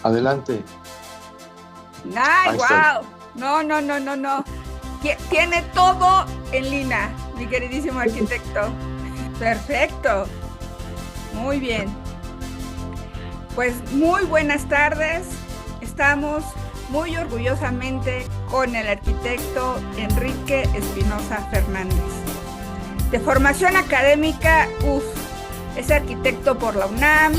Adelante, ¡Ay, Einstein. wow! No, no, no, no, no. Tiene todo en línea, mi queridísimo arquitecto. Perfecto. Muy bien. Pues muy buenas tardes. Estamos muy orgullosamente con el arquitecto Enrique Espinosa Fernández. De formación académica, es arquitecto por la UNAM,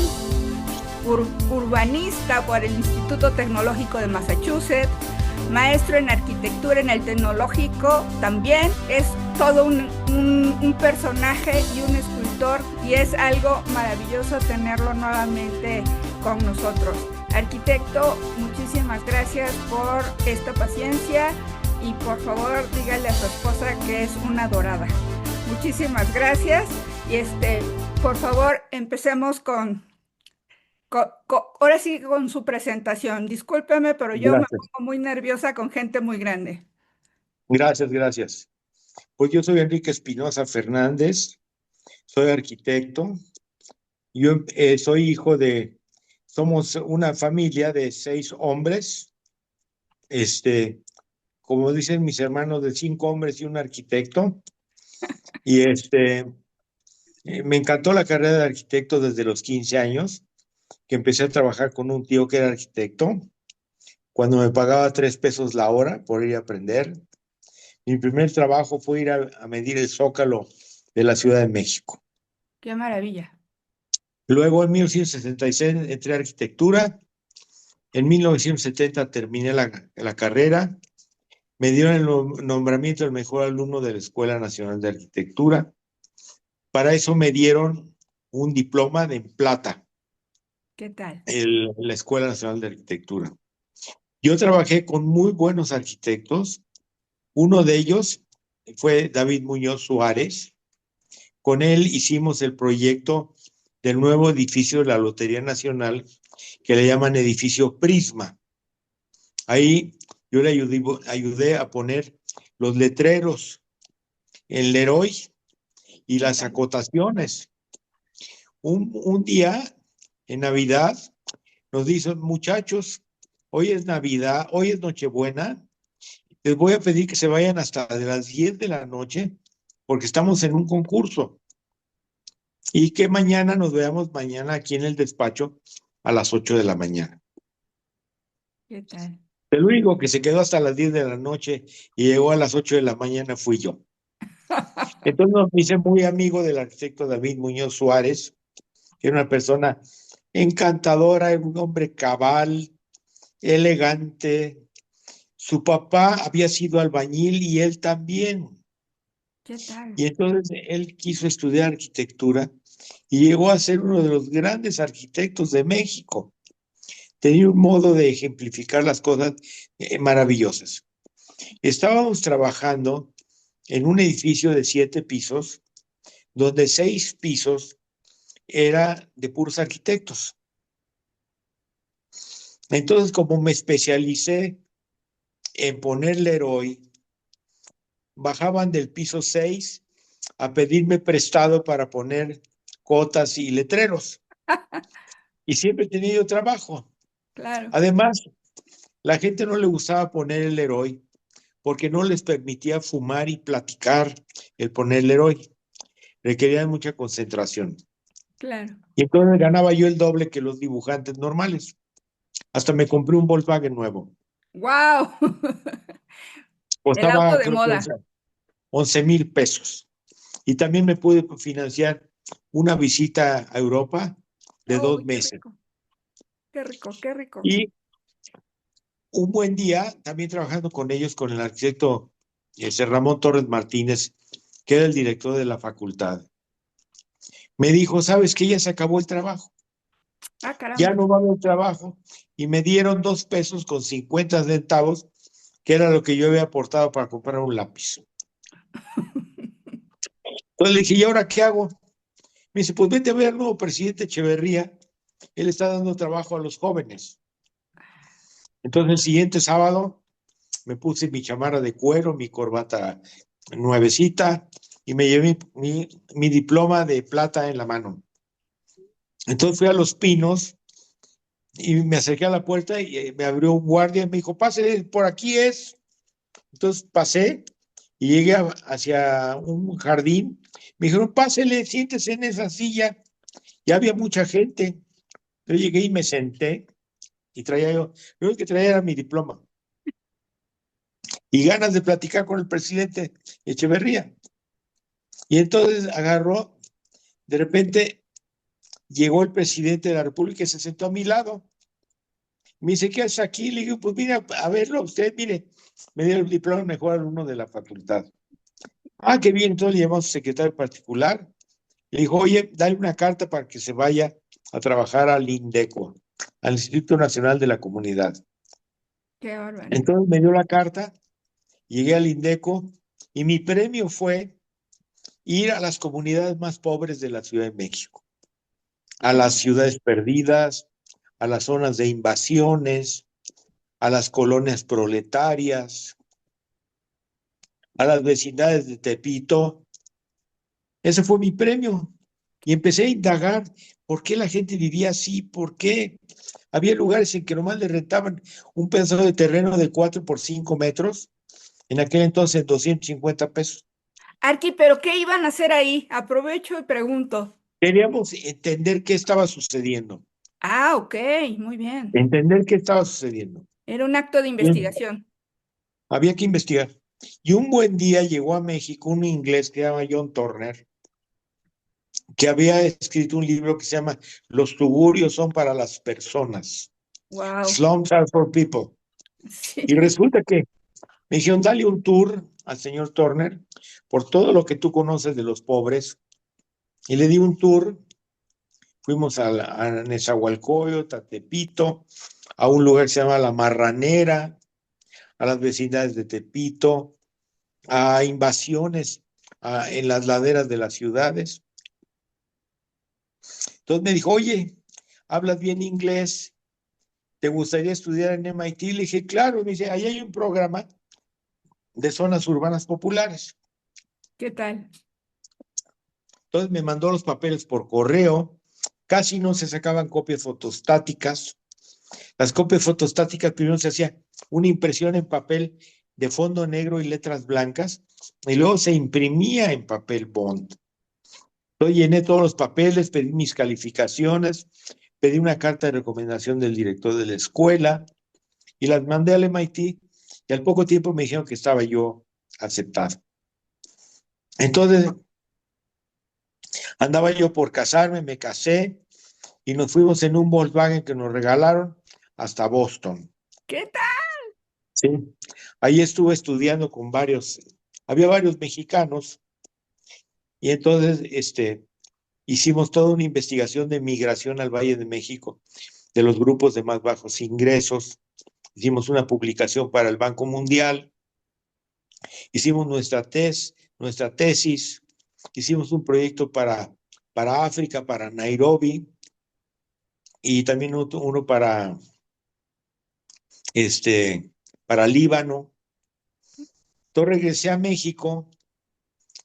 urbanista por el Instituto Tecnológico de Massachusetts, maestro en arquitectura en el Tecnológico, también es todo un personaje y un escultor, y es algo maravilloso tenerlo nuevamente con nosotros. Arquitecto, muchísimas gracias por esta paciencia y por favor dígale a su esposa que es una dorada. Muchísimas gracias y por favor empecemos ahora sí con su presentación. Discúlpeme, pero yo me Gracias. pongo muy nerviosa con gente muy grande. Gracias. Pues yo soy Enrique Espinosa Fernández, soy arquitecto. Yo soy somos una familia de 6 hombres, como dicen mis hermanos, de 5 hombres y un arquitecto. Y me encantó la carrera de arquitecto desde los 15 años, que empecé a trabajar con un tío que era arquitecto, cuando me pagaba 3 pesos la hora por ir a aprender. Mi primer trabajo fue ir a medir el zócalo de la Ciudad de México. ¡Qué maravilla! Luego, en 1966, entré a arquitectura. En 1970 terminé la carrera. Me dieron el nombramiento del mejor alumno de la Escuela Nacional de Arquitectura. Para eso me dieron un diploma de plata ¿Qué tal? en la Escuela Nacional de Arquitectura. Yo trabajé con muy buenos arquitectos. Uno de ellos fue David Muñoz Suárez. Con él hicimos el proyecto del nuevo edificio de la Lotería Nacional, que le llaman edificio Prisma. Ahí yo le ayudé a poner los letreros, el Leroy y las acotaciones. Un día, en Navidad, nos dicen, muchachos, hoy es Navidad, hoy es Nochebuena, les voy a pedir que se vayan hasta de las 10 de la noche, porque estamos en un concurso. Y que mañana nos veamos mañana aquí en el despacho a las 8 de la mañana. ¿Qué tal? El único que se quedó hasta las 10 de la noche y llegó a las 8 de la mañana fui yo. Entonces me hice muy amigo del arquitecto David Muñoz Suárez, que era una persona encantadora, un hombre cabal, elegante. Su papá había sido albañil y él también. ¿Qué tal? Y entonces él quiso estudiar arquitectura y llegó a ser uno de los grandes arquitectos de México. Tenía un modo de ejemplificar las cosas maravillosas. Estábamos trabajando en un edificio de 7 pisos, donde 6 pisos era de puros arquitectos. Entonces, como me especialicé en poner Leroy, bajaban del piso 6 a pedirme prestado para poner cotas y letreros. Y siempre he tenido trabajo. Claro. Además, la gente no le gustaba poner el Leroy porque no les permitía fumar y platicar el poner Leroy. Requerían mucha concentración. Claro. Y entonces ganaba yo el doble que los dibujantes normales. Hasta me compré un Volkswagen nuevo. ¡Wow! El auto Costaba, de creo que moda. 11,000 pesos. Y también me pude financiar una visita a Europa de ¡Oh, dos qué meses. rico! ¡Qué rico! ¡Qué rico! Y un buen día, también trabajando con ellos, con el arquitecto Ramón Torres Martínez, que era el director de la facultad, me dijo, ¿sabes qué? Ya se acabó el trabajo. ¡Ah, Ya caramba! no va a haber trabajo. Y me dieron 2 pesos con 50 centavos, que era lo que yo había aportado para comprar un lápiz. Entonces le dije, ¿y ahora qué hago? Me dice, pues vete a ver al nuevo presidente Echeverría. Él está dando trabajo a los jóvenes. Entonces el siguiente sábado me puse mi chamarra de cuero, mi corbata nuevecita y me llevé mi diploma de plata en la mano. Entonces fui a Los Pinos y me acerqué a la puerta y me abrió un guardia y me dijo, pásale, por aquí es. Entonces pasé y llegué hacia un jardín. Me dijeron, pásele, siéntese en esa silla. Ya había mucha gente. Yo llegué y me senté y yo lo que traía era mi diploma y ganas de platicar con el presidente Echeverría. Y entonces agarró, de repente llegó el presidente de la República y se sentó a mi lado. Me dice, ¿qué haces aquí? Le digo, pues mira, a verlo usted, mire, me dio el diploma mejor alumno de la facultad. Ah, qué bien, entonces le llamamos secretario particular. Le dijo, oye, dale una carta para que se vaya a trabajar al INDECO, al Instituto Nacional de la Comunidad. Qué bárbaro. Entonces me dio la carta, llegué al INDECO y mi premio fue ir a las comunidades más pobres de la Ciudad de México, a las ciudades perdidas, a las zonas de invasiones, a las colonias proletarias, a las vecindades de Tepito. Ese fue mi premio. Y empecé a indagar por qué la gente vivía así, por qué había lugares en que nomás le rentaban un pedazo de terreno de 4 por 5 metros, en aquel entonces 250 pesos. Arqui, ¿pero qué iban a hacer ahí? Aprovecho y pregunto. Queríamos entender qué estaba sucediendo, Ah, ok, muy bien. entender qué estaba sucediendo. Era un acto de Bien, investigación. había que investigar. Y un buen día llegó a México un inglés que se llama John Turner, que había escrito un libro que se llama Los suburbios son para las personas. Wow. Slums are for people. Y Sí. resulta que me dijeron, dale un tour al señor Turner por todo lo que tú conoces de los pobres. Y le di un tour. Fuimos a Nezahualcóyotl, a Tepito, a un lugar que se llama La Marranera, a las vecindades de Tepito, a invasiones en las laderas de las ciudades. Entonces me dijo, oye, ¿hablas bien inglés? ¿Te gustaría estudiar en MIT? Le dije, claro. Me dice, ahí hay un programa de zonas urbanas populares. ¿Qué tal? Entonces me mandó los papeles por correo. Casi no se sacaban copias fotostáticas. Las copias fotostáticas primero se hacía una impresión en papel de fondo negro y letras blancas, y luego se imprimía en papel bond. Yo llené todos los papeles, pedí mis calificaciones, pedí una carta de recomendación del director de la escuela y las mandé al MIT, y al poco tiempo me dijeron que estaba yo aceptado. Entonces andaba yo por casarme, me casé y nos fuimos en un Volkswagen que nos regalaron hasta Boston. ¿Qué tal? Sí, ahí estuve estudiando con había varios mexicanos, y entonces hicimos toda una investigación de migración al Valle de México, de los grupos de más bajos ingresos. Hicimos una publicación para el Banco Mundial, hicimos nuestra tesis, hicimos un proyecto para África, para Nairobi, y también uno para Líbano. Entonces regresé a México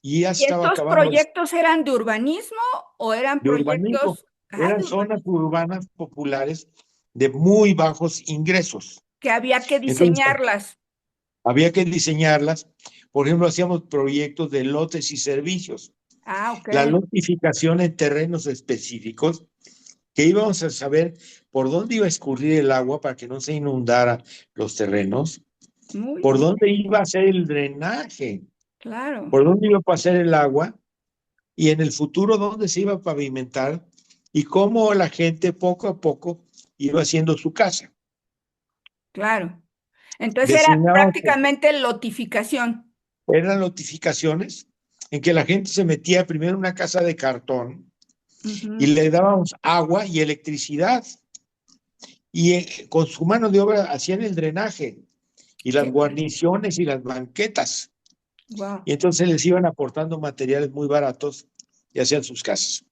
y ya ¿Y estaba estos acabando proyectos eran de urbanismo o eran de urbanismo. proyectos Eran de zonas urbanismo urbanas populares de muy bajos ingresos. que había que Entonces, diseñarlas? había que diseñarlas. Por ejemplo, hacíamos proyectos de lotes y servicios. Ah, ok. La lotificación en terrenos específicos, que íbamos a saber por dónde iba a escurrir el agua para que no se inundara los terrenos, Muy por bien, dónde iba a ser el drenaje, claro, por dónde iba a pasar el agua, y en el futuro dónde se iba a pavimentar, y cómo la gente poco a poco iba haciendo su casa. claro. Entonces era Diseñábamos, prácticamente lotificación. eran notificaciones en que la gente se metía primero en una casa de cartón y Ujú. le dábamos agua y electricidad, y con su mano de obra hacían el drenaje y las Qué tal. guarniciones y las banquetas, Wow. y entonces les iban aportando materiales muy baratos y hacían sus casas.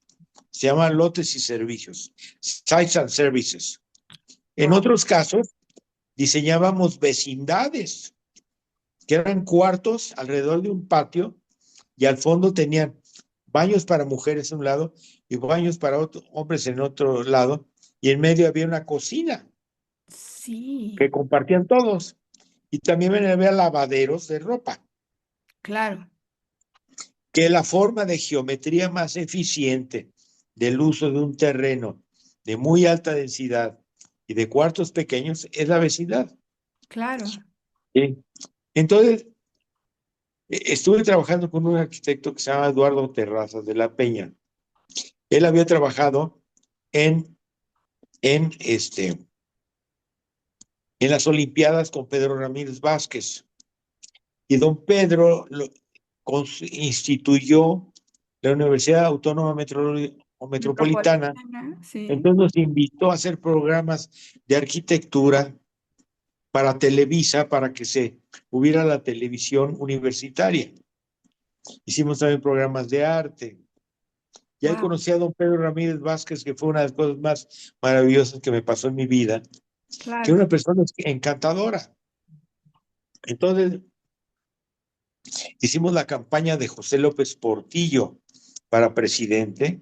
Se llaman lotes y servicios, sites and services. En Wow. otros casos, diseñábamos vecindades, que eran cuartos alrededor de un patio, y al fondo tenían baños para mujeres en un lado y baños para hombres en otro lado, y en medio había una cocina Sí, que compartían todos. Y también había lavaderos de ropa, claro, que la forma de geometría más eficiente del uso de un terreno de muy alta densidad y de cuartos pequeños es la vecindad. claro. ¿Sí? Entonces, estuve trabajando con un arquitecto que se llama Eduardo Terrazas de la Peña. Él había trabajado en, en, este, en las Olimpiadas con Pedro Ramírez Vázquez. Y don Pedro instituyó la Universidad Autónoma Metropolitana. Metropolitana, sí. Entonces nos invitó a hacer programas de arquitectura para Televisa, para que se hubiera la televisión universitaria. Hicimos también programas de arte. Y ahí Wow, conocí a don Pedro Ramírez Vázquez, que fue una de las cosas más maravillosas que me pasó en mi vida, que era claro. una persona encantadora. Entonces, hicimos la campaña de José López Portillo para presidente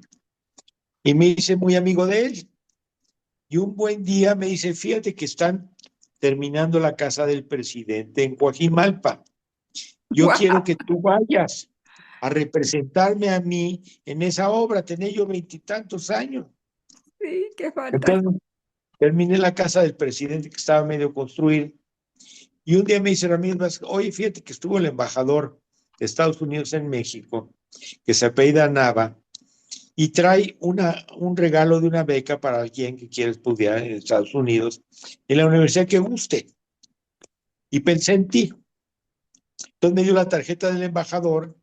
y me hice muy amigo de él. Y un buen día me dice, fíjate que están terminando la casa del presidente en Coajimalpa. Yo Wow, quiero que tú vayas a representarme a mí en esa obra. Tenía yo 20 y tantos años. sí, qué fantástico. Entonces terminé la casa del presidente que estaba medio construida. Y un día me dice Ramírez, oye, fíjate que estuvo el embajador de Estados Unidos en México, que se apellida Nava, y trae un regalo de una beca para alguien que quiere estudiar en Estados Unidos, en la universidad que guste. Y pensé en ti. Entonces me dio la tarjeta del embajador,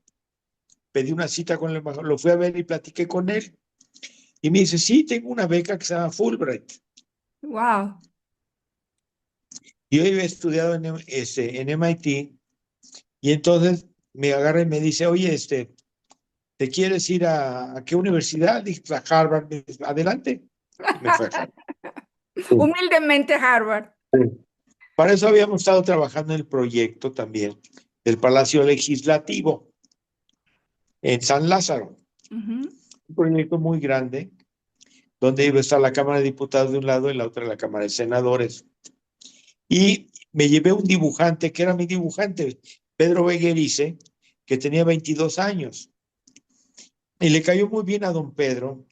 pedí una cita con el embajador, lo fui a ver y platiqué con él. Y me dice, sí, tengo una beca que se llama Fulbright. Wow, Yo había estudiado en MIT y entonces me agarra y me dice, oye, ¿te quieres ir a qué universidad? Dije, a Harvard. Me dice, adelante. Y me fue a Harvard. Sí, humildemente Harvard. sí. Para eso habíamos estado trabajando en el proyecto también del Palacio Legislativo en San Lázaro. Ujú. Un proyecto muy grande, donde iba a estar la Cámara de Diputados de un lado y la otra la Cámara de Senadores. Y me llevé un dibujante, que era mi dibujante, Pedro Beguerice, que tenía 22 años. Y le cayó muy bien a don Pedro.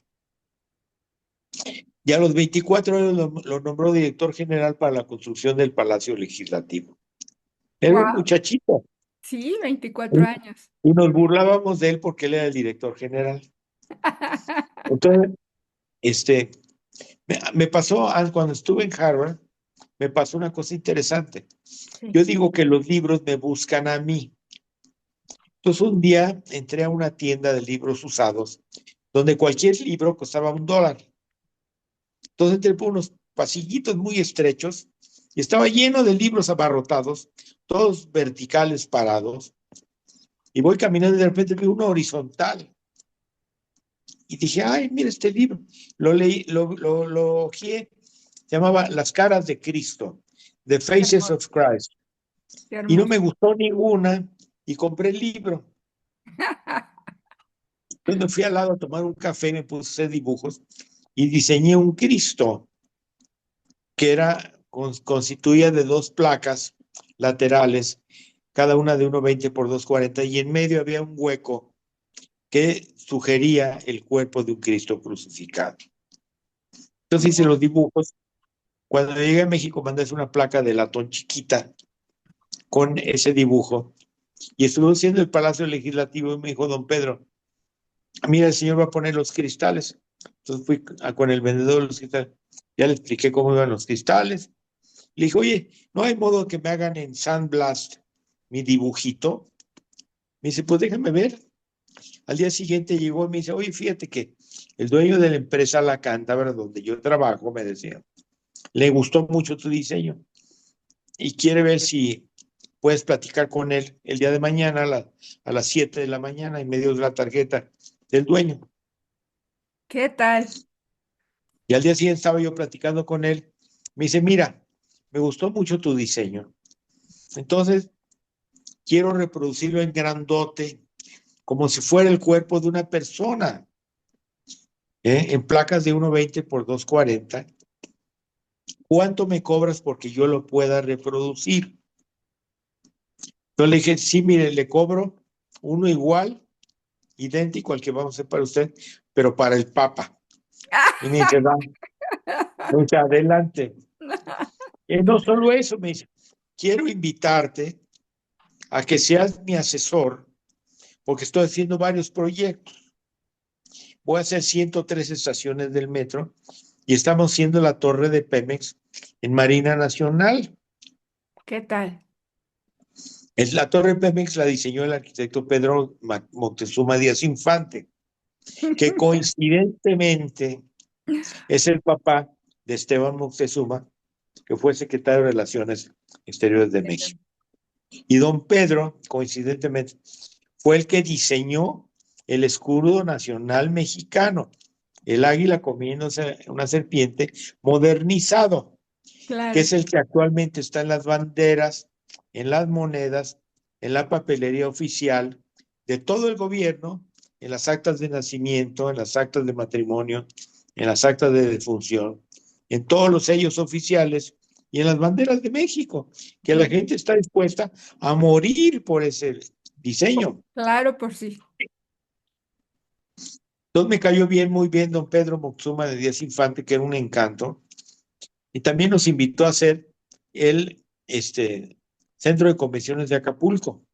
Y a los 24 años lo nombró director general para la construcción del Palacio Legislativo. Era un Wow, muchachito. sí, 24 años. Y nos burlábamos de él porque él era el director general. Entonces, este, me pasó, cuando estuve en Harvard, me pasó una cosa interesante. Sí, Yo digo que los libros me buscan a mí. Entonces, un día entré a una tienda de libros usados, donde cualquier libro costaba $1. Entonces entré por unos pasillitos muy estrechos y estaba lleno de libros abarrotados, todos verticales parados. Y voy caminando y de repente veo uno horizontal. Y dije, ay, mira este libro. Lo leí, lo ojeé. Se llamaba Las caras de Cristo, The qué Faces hermoso, of Christ. qué Y no hermoso. me gustó ninguna y compré el libro. Entonces me fui al lado a tomar un café, me puse a hacer dibujos y diseñé un Cristo que constituía de dos placas laterales, cada una de 1,20 por 2,40, y en medio había un hueco que sugería el cuerpo de un Cristo crucificado. Entonces hice los dibujos. Cuando llegué a México mandé una placa de latón chiquita con ese dibujo y estuve haciendo el Palacio Legislativo y me dijo don Pedro, mira, el señor va a poner los cristales. Entonces fui con el vendedor de los cristales, ya le expliqué cómo iban los cristales. Le dije, oye, ¿no hay modo que me hagan en Sandblast mi dibujito? Me dice, pues déjame ver. Al día siguiente llegó y me dice, oye, fíjate que el dueño de la empresa La Cántabra, donde yo trabajo, me decía, le gustó mucho tu diseño y quiere ver si puedes platicar con él el día de mañana a las 7 de la mañana y me dio la tarjeta del dueño. ¿Qué tal? Y al día siguiente estaba yo platicando con él. Me dice, mira, me gustó mucho tu diseño. Entonces, quiero reproducirlo en grandote, como si fuera el cuerpo de una persona, en placas de 1,20 por 2,40. ¿cuánto me cobras porque yo lo pueda reproducir? Entonces le dije, sí, mire, le cobro uno igual, idéntico al que vamos a hacer para usted, pero para el Papa. Y me dice, va, me dice, adelante. Y no solo eso, me dice, quiero invitarte a que seas mi asesor, porque estoy haciendo varios proyectos. Voy a hacer 103 estaciones del metro y estamos haciendo la torre de Pemex en Marina Nacional. ¿Qué tal? La torre Pemex la diseñó el arquitecto Pedro Moctezuma Díaz Infante, que coincidentemente es el papá de Esteban Moctezuma, que fue secretario de Relaciones Exteriores de México. Y don Pedro, coincidentemente, fue el que diseñó el escudo nacional mexicano, el águila comiéndose una serpiente modernizado, Claro. que es el que actualmente está en las banderas, en las monedas, en la papelería oficial de todo el gobierno, en las actas de nacimiento, en las actas de matrimonio, en las actas de defunción, en todos los sellos oficiales y en las banderas de México, que la gente está dispuesta a morir por ese diseño. Claro, por sí. Entonces me cayó bien, muy bien don Pedro Moctezuma de Díaz Infante, que era un encanto, y también nos invitó a hacer el Centro de Convenciones de Acapulco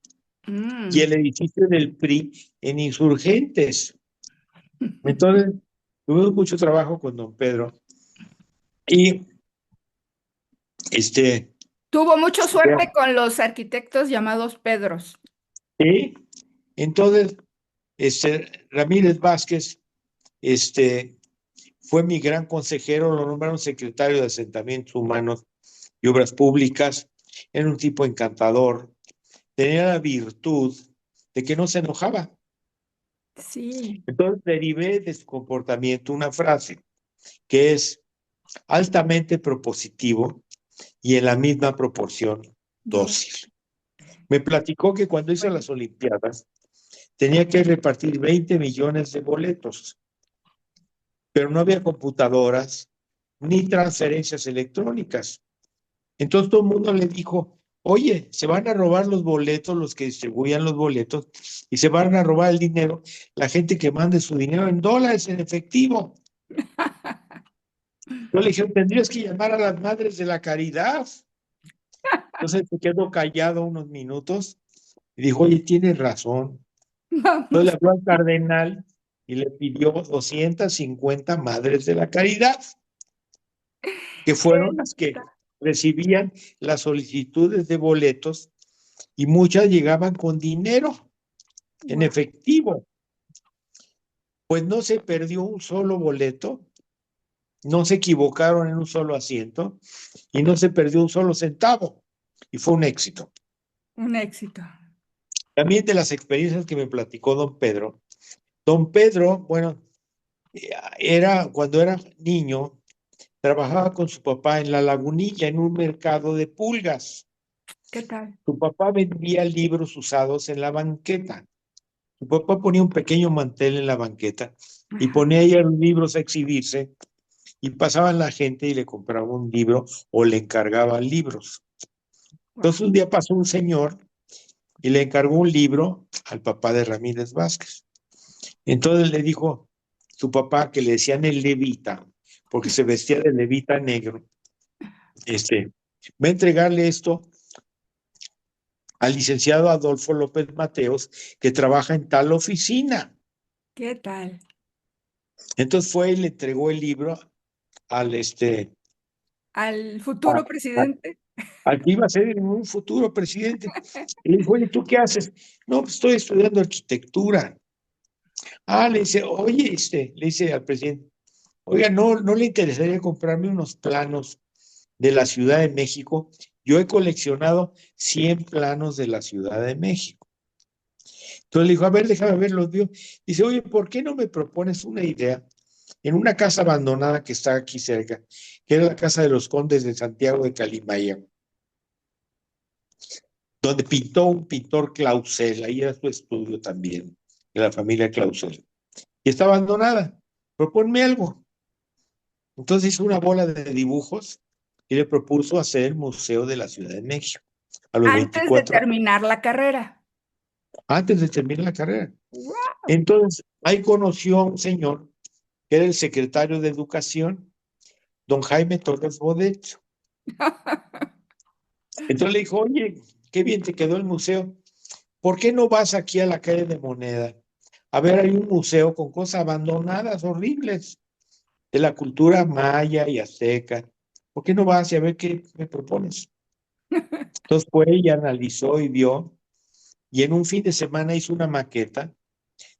y el edificio del PRI en Insurgentes. Entonces, tuvimos mucho trabajo con don Pedro y tuvo mucha suerte con los arquitectos llamados Pedros. Sí, entonces, Ramírez Vázquez, fue mi gran consejero, lo nombraron secretario de Asentamientos Humanos y Obras Públicas, era un tipo encantador, tenía la virtud de que no se enojaba. Sí. Entonces derivé de su comportamiento una frase que es altamente propositivo y en la misma proporción dócil. Me platicó que cuando hizo las Olimpiadas tenía que repartir 20 millones de boletos, pero no había computadoras ni transferencias electrónicas. Entonces todo el mundo le dijo, oye, se van a robar los boletos, los que distribuían los boletos, y se van a robar el dinero, la gente que mande su dinero en dólares, en efectivo. Yo le dije, tendrías que llamar a las madres de la caridad. Entonces se quedó callado unos minutos y dijo, oye, tienes razón. Entonces le habló al cardenal y le pidió 250 madres de la caridad, que fueron las que recibían las solicitudes de boletos y muchas llegaban con dinero en efectivo. Pues no se perdió un solo boleto, no se equivocaron en un solo asiento y no se perdió un solo centavo. Y fue un éxito. Un éxito. También de las experiencias que me platicó don Pedro. Don Pedro, bueno, cuando era niño, trabajaba con su papá en La Lagunilla, en un mercado de pulgas. ¿Qué tal? Su papá vendía libros usados en la banqueta. Su papá ponía un pequeño mantel en la banqueta y ponía ahí los libros a exhibirse y pasaban la gente y le compraba un libro o le encargaban libros. Entonces un día pasó un señor y le encargó un libro al papá de Ramírez Vázquez. Entonces le dijo su papá, que le decían el levita, porque se vestía de levita negro, va a entregarle esto al licenciado Adolfo López Mateos, que trabaja en tal oficina. ¿Qué tal? Entonces fue y le entregó el libro al al futuro presidente. Al que iba a ser un futuro presidente. Y le dijo, oye, ¿tú qué haces? No, pues estoy estudiando arquitectura. Le dice, oye, le dice al presidente, oiga, ¿no le interesaría comprarme unos planos de la Ciudad de México? Yo he coleccionado 100 planos de la Ciudad de México. Entonces le dijo, a ver, déjame ver los vio. Dice, oye, ¿por qué no me propones una idea en una casa abandonada que está aquí cerca, que era la casa de los condes de Santiago de Calimaya, donde pintó un pintor Clausel, ahí era su estudio también, de la familia Clausel, y está abandonada? Proponme algo. Entonces hizo una bola de dibujos y le propuso hacer el Museo de la Ciudad de México a los Antes de 24 años, terminar la carrera. antes de terminar la carrera. ¡Wow! Entonces, ahí conoció a un señor que era el secretario de Educación, don Jaime Torres Bodet. Entonces le dijo, oye, qué bien te quedó el museo. ¿Por qué no vas aquí a la calle de Moneda? A ver, hay un museo con cosas abandonadas, horribles, de la cultura maya y azteca. ¿Por qué no vas y a ver qué me propones? Entonces fue y analizó y vio, y en un fin de semana hizo una maqueta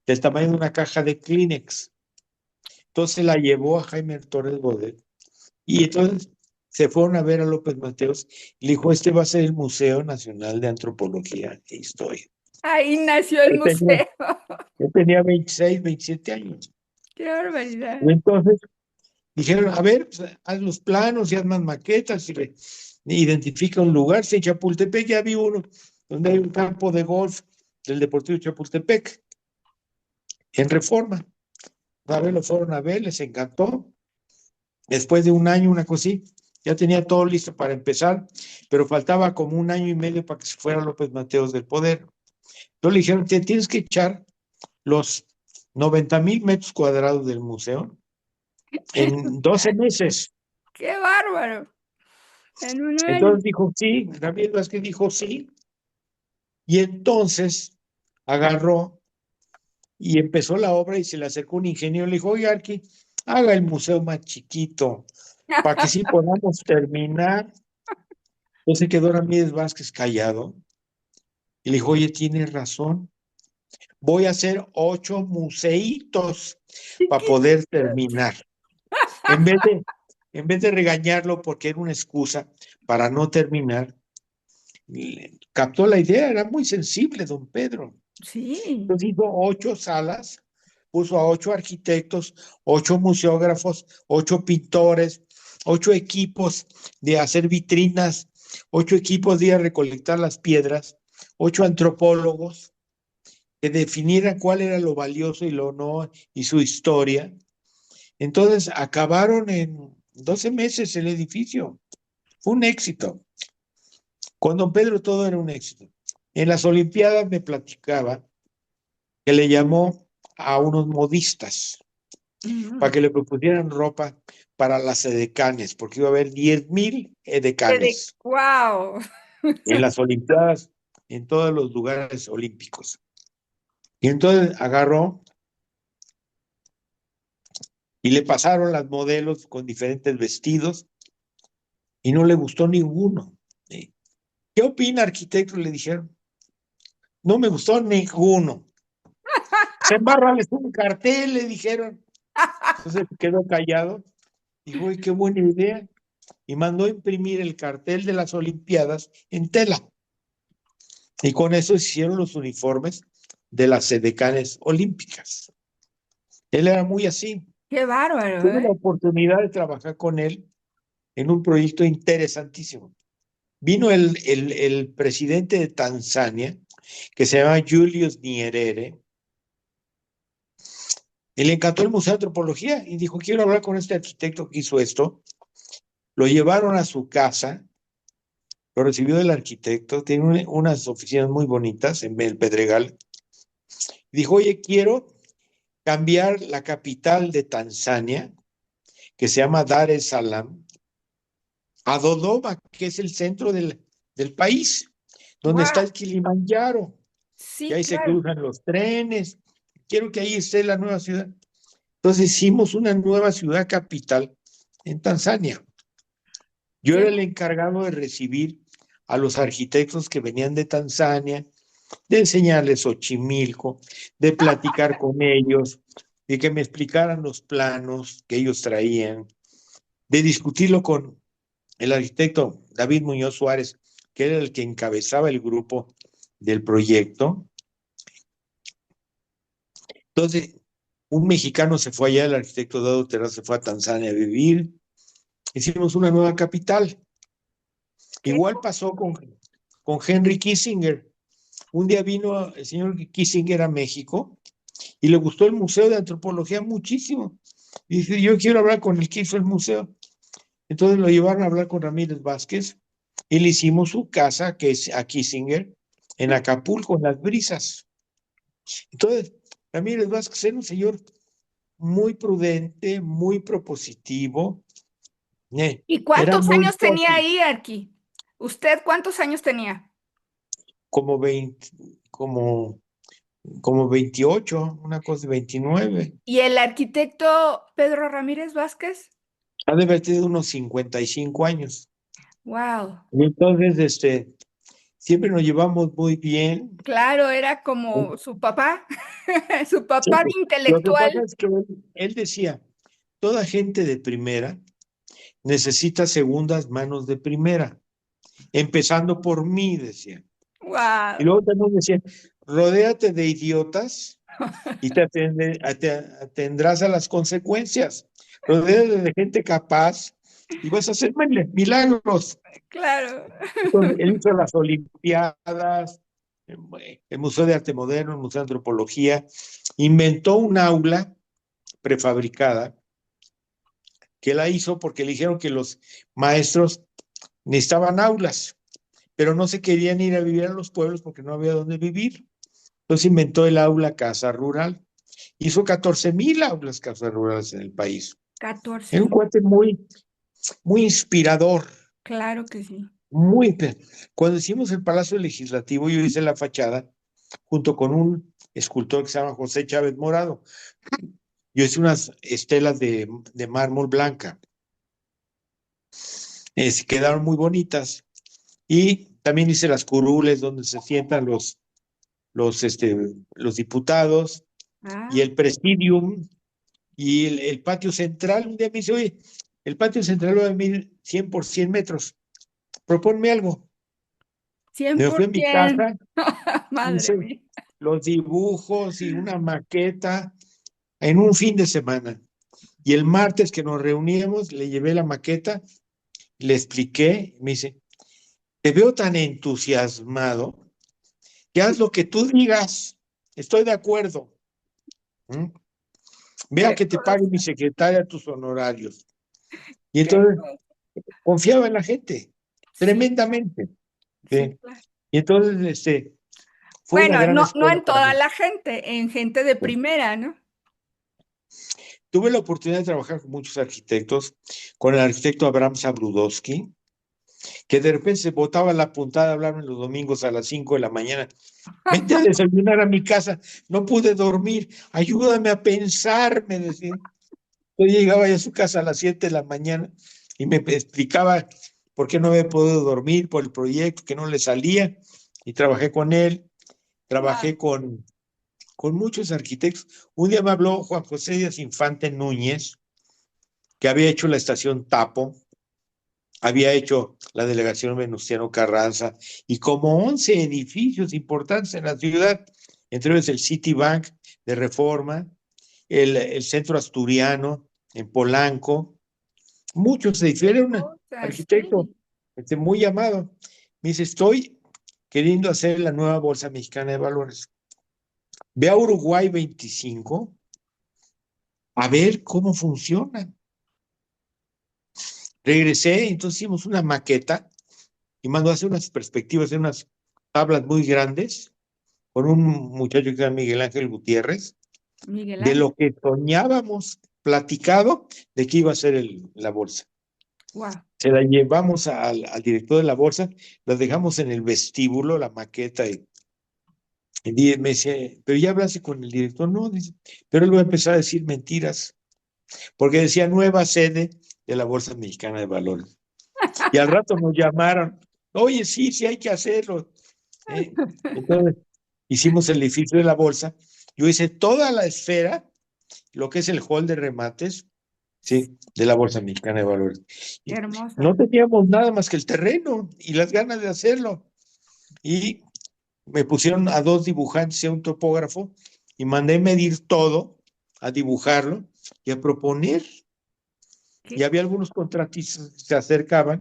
del tamaño de una caja de Kleenex. Entonces la llevó a Jaime Torres Bodet, y entonces se fueron a ver a López Mateos y le dijo, este va a ser el Museo Nacional de Antropología e Historia. Ahí nació el Yo tenía, museo. yo tenía 26, 27 años. ¡Qué barbaridad! Y entonces dijeron, a ver, pues, haz los planos y haz más maquetas y identifica un lugar. Sí, en Chapultepec ya vi uno, donde hay un campo de golf del Deportivo Chapultepec, en Reforma. A ver, lo fueron a ver, les encantó. Después de un año, una cosita, ya tenía todo listo para empezar, pero faltaba como un año y medio para que se fuera López Mateos del poder. Entonces le dijeron, te tienes que echar los 90,000 metros cuadrados del museo en 12 meses. ¡Qué bárbaro! En un año. Entonces dijo sí, Gabriel Vázquez dijo sí, y entonces agarró y empezó la obra y se le acercó un ingeniero y le dijo, oye, Arqui, haga el museo más chiquito para que sí podamos terminar. Entonces quedó Ramírez Vázquez callado y le dijo, oye, tienes razón, voy a hacer 8 museitos para poder terminar. En vez de, en vez de regañarlo porque era una excusa para no terminar, captó la idea, era muy sensible, don Pedro. Sí. Entonces hizo 8 salas, puso a 8 arquitectos, 8 museógrafos, 8 pintores, 8 equipos de hacer vitrinas, 8 equipos de ir a recolectar las piedras, 8 antropólogos que definieran cuál era lo valioso y lo no, y su historia. Entonces acabaron en 12 meses el edificio. Fue un éxito. Con don Pedro todo era un éxito. En las Olimpiadas me platicaba que le llamó a unos modistas para que le propusieran ropa para las edecanes, porque iba a haber 10,000 edecanes ¡Wow! en las Olimpiadas, en todos los lugares olímpicos. Y entonces agarró y le pasaron las modelos con diferentes vestidos y no le gustó ninguno. ¿Qué opina, arquitecto? Le dijeron. No me gustó ninguno. Embárrales un cartel, le dijeron. Entonces quedó callado. Dijo, uy, qué buena idea. Y mandó a imprimir el cartel de las Olimpiadas en tela. Y con eso hicieron los uniformes de las edecanes olímpicas. Él era muy así. ¡Qué bárbaro, Tuve la oportunidad de trabajar con él en un proyecto interesantísimo. Vino el presidente de Tanzania, que se llama Julius Nyerere, y le encantó el Museo de Antropología y dijo, quiero hablar con este arquitecto que hizo esto. Lo llevaron a su casa, lo recibió el arquitecto, tiene unas oficinas muy bonitas en el Pedregal. Dijo, oye, quiero cambiar la capital de Tanzania, que se llama Dar es Salaam, a Dodoma, que es el centro del país, donde está wow. el Kilimanjaro, y Sí, ahí se claro. cruzan los trenes. Quiero que ahí esté la nueva ciudad. Entonces hicimos una nueva ciudad capital en Tanzania. Yo Qué, era el encargado de recibir a los arquitectos que venían de Tanzania, de enseñarles Xochimilco, de platicar con ellos, de que me explicaran los planos que ellos traían, de discutirlo con el arquitecto David Muñoz Suárez, que era el que encabezaba el grupo del proyecto. Entonces, un mexicano se fue allá, el arquitecto Dado Terraza se fue a Tanzania a vivir. Hicimos una nueva capital. qué, Igual pasó con Henry Kissinger. Un día vino el señor Kissinger a México y le gustó el Museo de Antropología muchísimo. Y dice, yo quiero hablar con el que hizo el museo. Entonces lo llevaron a hablar con Ramírez Vázquez y le hicimos su casa, que es a Kissinger, en Acapulco, en Las Brisas. Entonces, Ramírez Vázquez era un señor muy prudente, muy propositivo, ¿Y era cuántos muy años tenía dócil, ahí, Arqui? ¿Usted cuántos años tenía? como 20, como 28, una cosa de 29. ¿Y el arquitecto Pedro Ramírez Vázquez? Ha de haber tenido unos 55 años. Wow. Y entonces, siempre nos llevamos muy bien. Claro, era como su papá, su Sí, papá lo que pasa intelectual. es que él decía, toda gente de primera necesita segundas manos de primera, empezando por mí, decía. Y Wow. luego también decía, rodéate de idiotas y atendrás a las consecuencias. Rodéate de gente capaz y vas a hacer milagros. Claro. Entonces, él hizo las Olimpiadas, el Museo de Arte Moderno, el Museo de Antropología, inventó un aula prefabricada que la hizo porque le dijeron que los maestros necesitaban aulas, pero no se querían ir a vivir a los pueblos porque no había dónde vivir. Entonces inventó el aula Casa Rural. Hizo 14,000 aulas Casa Rurales en el país. Era un 14. cuate muy inspirador, Claro que sí. muy... Cuando hicimos el Palacio Legislativo, yo hice la fachada junto con un escultor que se llama José Chávez Morado. Yo hice unas estelas de mármol blanca. Quedaron muy bonitas. Y también hice las curules donde se sientan los diputados y Ah, el presidium y el patio central. Un día me dice, oye, el patio central va a medir 100 por 100 metros. Proponme algo. cien Me por fui a mi ciento. casa, Madre hice mía. los dibujos y una maqueta en un fin de semana. Y el martes que nos reuníamos, le llevé la maqueta, le expliqué, me dice, te veo tan entusiasmado que haz lo que tú digas, estoy de acuerdo. ¿Mm? Vea Qué que te pague mi cosa, secretaria tus honorarios. Y qué entonces cosa. confiaba en la gente, Sí, tremendamente. sí, ¿Sí? claro. Y entonces fue una Bueno, gran no escuela en para toda mí. la gente, en gente de primera, ¿no? Tuve la oportunidad de trabajar con muchos arquitectos, con el arquitecto Abraham Sabrudowski, que de repente se botaba la puntada a hablarme los domingos a las 5 de la mañana. Vente a desayunar a mi casa, no pude dormir, ayúdame a pensar, me decía. Yo llegaba ya a su casa a las 7 de la mañana y me explicaba por qué no había podido dormir, por el proyecto, que no le salía, y trabajé con él, Wow. trabajé con muchos arquitectos. Un día me habló Juan José Díaz Infante Núñez, que había hecho la estación Tapo, había hecho la delegación Venustiano Carranza y como 11 edificios importantes en la ciudad, entre ellos el Citibank de Reforma, el Centro Asturiano en Polanco, muchos edificios. Qué Era un cosa, arquitecto sí. muy llamado. Me dice, estoy queriendo hacer la nueva Bolsa Mexicana de Valores. Ve a Uruguay 25 a ver cómo funciona. Regresé, entonces hicimos una maqueta y mandó a hacer unas perspectivas, en unas tablas muy grandes, con un muchacho que se llama Miguel Ángel Gutiérrez, Miguel de Ángel. lo que soñábamos platicado de que iba a ser la bolsa. Wow. Se la llevamos al director de la bolsa, la dejamos en el vestíbulo, la maqueta, y me dice, pero ya hablaste con el director, no, dice, pero él va a empezar a decir mentiras, porque decía nueva sede de la Bolsa Mexicana de Valores. Y al rato nos llamaron, oye, sí, sí hay que hacerlo. ¿Eh? Entonces, hicimos el edificio de la bolsa. Yo hice toda la esfera, lo que es el hall de remates, sí, de la Bolsa Mexicana de Valores. Qué Y no hermosa. teníamos nada más que el terreno y las ganas de hacerlo. Y me pusieron a dos dibujantes y a un topógrafo y mandé medir todo, a dibujarlo y a proponer. Y Qué había algunos contratistas que se acercaban,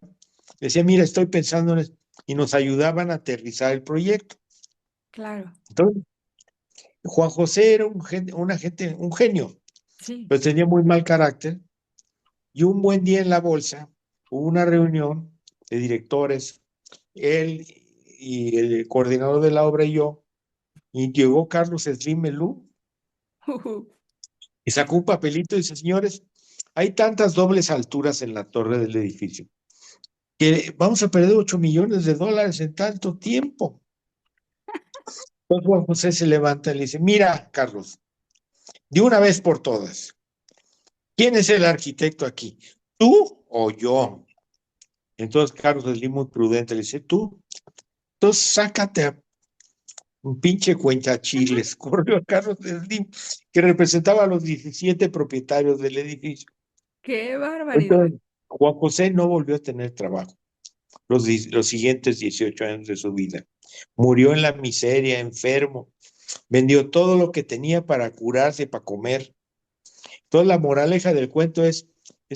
decían, mira, estoy pensando en esto, y nos ayudaban a aterrizar el proyecto. claro. Entonces, Juan José era un genio, Sí. pero tenía muy mal carácter. Y un buen día en la bolsa, hubo una reunión de directores, él y el coordinador de la obra y yo, y llegó Carlos Slim Melú y sacó un papelito y dice, señores, hay tantas dobles alturas en la torre del edificio que vamos a perder $8 millones en tanto tiempo. Entonces Juan José se levanta y le dice, mira, Carlos, de una vez por todas, ¿quién es el arquitecto aquí? ¿Tú o yo? Entonces Carlos Slim muy prudente le dice, tú. Entonces sácate a un pinche cuentachiles, corrió a Carlos Slim, que representaba a los 17 propietarios del edificio. ¡Qué barbaridad! Entonces, Juan José no volvió a tener trabajo los siguientes 18 años de su vida. Murió en la miseria, enfermo, vendió todo lo que tenía para curarse, para comer. Entonces la moraleja del cuento es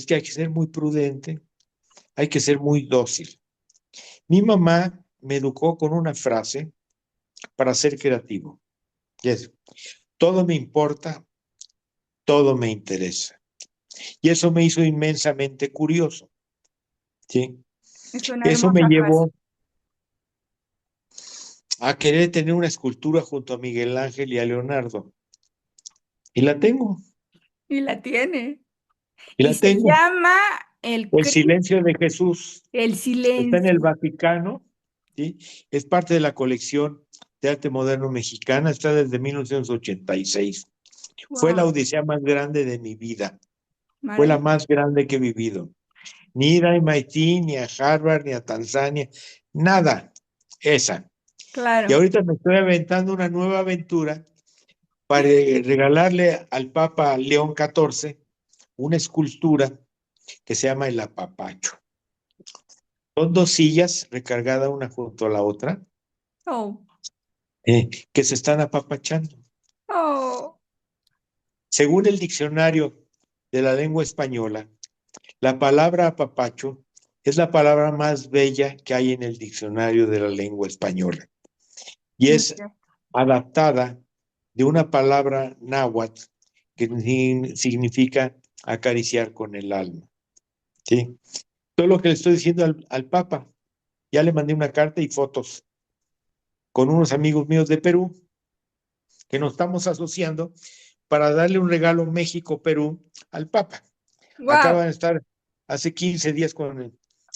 que hay que ser muy prudente, hay que ser muy dócil. Mi mamá me educó con una frase para ser creativo. Y es, todo me importa, todo me interesa. Y eso me hizo inmensamente curioso. ¿Sí? Es una Eso me hermosa frase. llevó a querer tener una escultura junto a Miguel Ángel y a Leonardo. Y la tengo, Y la tiene. y Y la se tengo. llama El El Cristo, silencio de Jesús el está en el silencio. Vaticano, ¿sí? Es parte de la colección de arte moderno mexicana, está desde 1986. Fue la Wow, odisea más grande de mi vida, fue la maravilloso. más grande que he vivido. Ni ir a MIT, ni a Harvard, ni a Tanzania, nada, esa. Y Claro. ahorita me estoy aventando una nueva aventura para regalarle al Papa León XIV una escultura que se llama el apapacho. Son dos sillas recargadas una junto a la otra, Oh, que se están apapachando. oh, Según el diccionario de la lengua española, la palabra apapacho es la palabra más bella que hay en el diccionario de la lengua española y es mira, adaptada de una palabra náhuatl que significa acariciar con el alma. ¿Sí? Todo lo que le estoy diciendo al Papa, ya le mandé una carta y fotos con unos amigos míos de Perú que nos estamos asociando para darle un regalo México-Perú al Papa. wow. Acaban de estar hace 15 días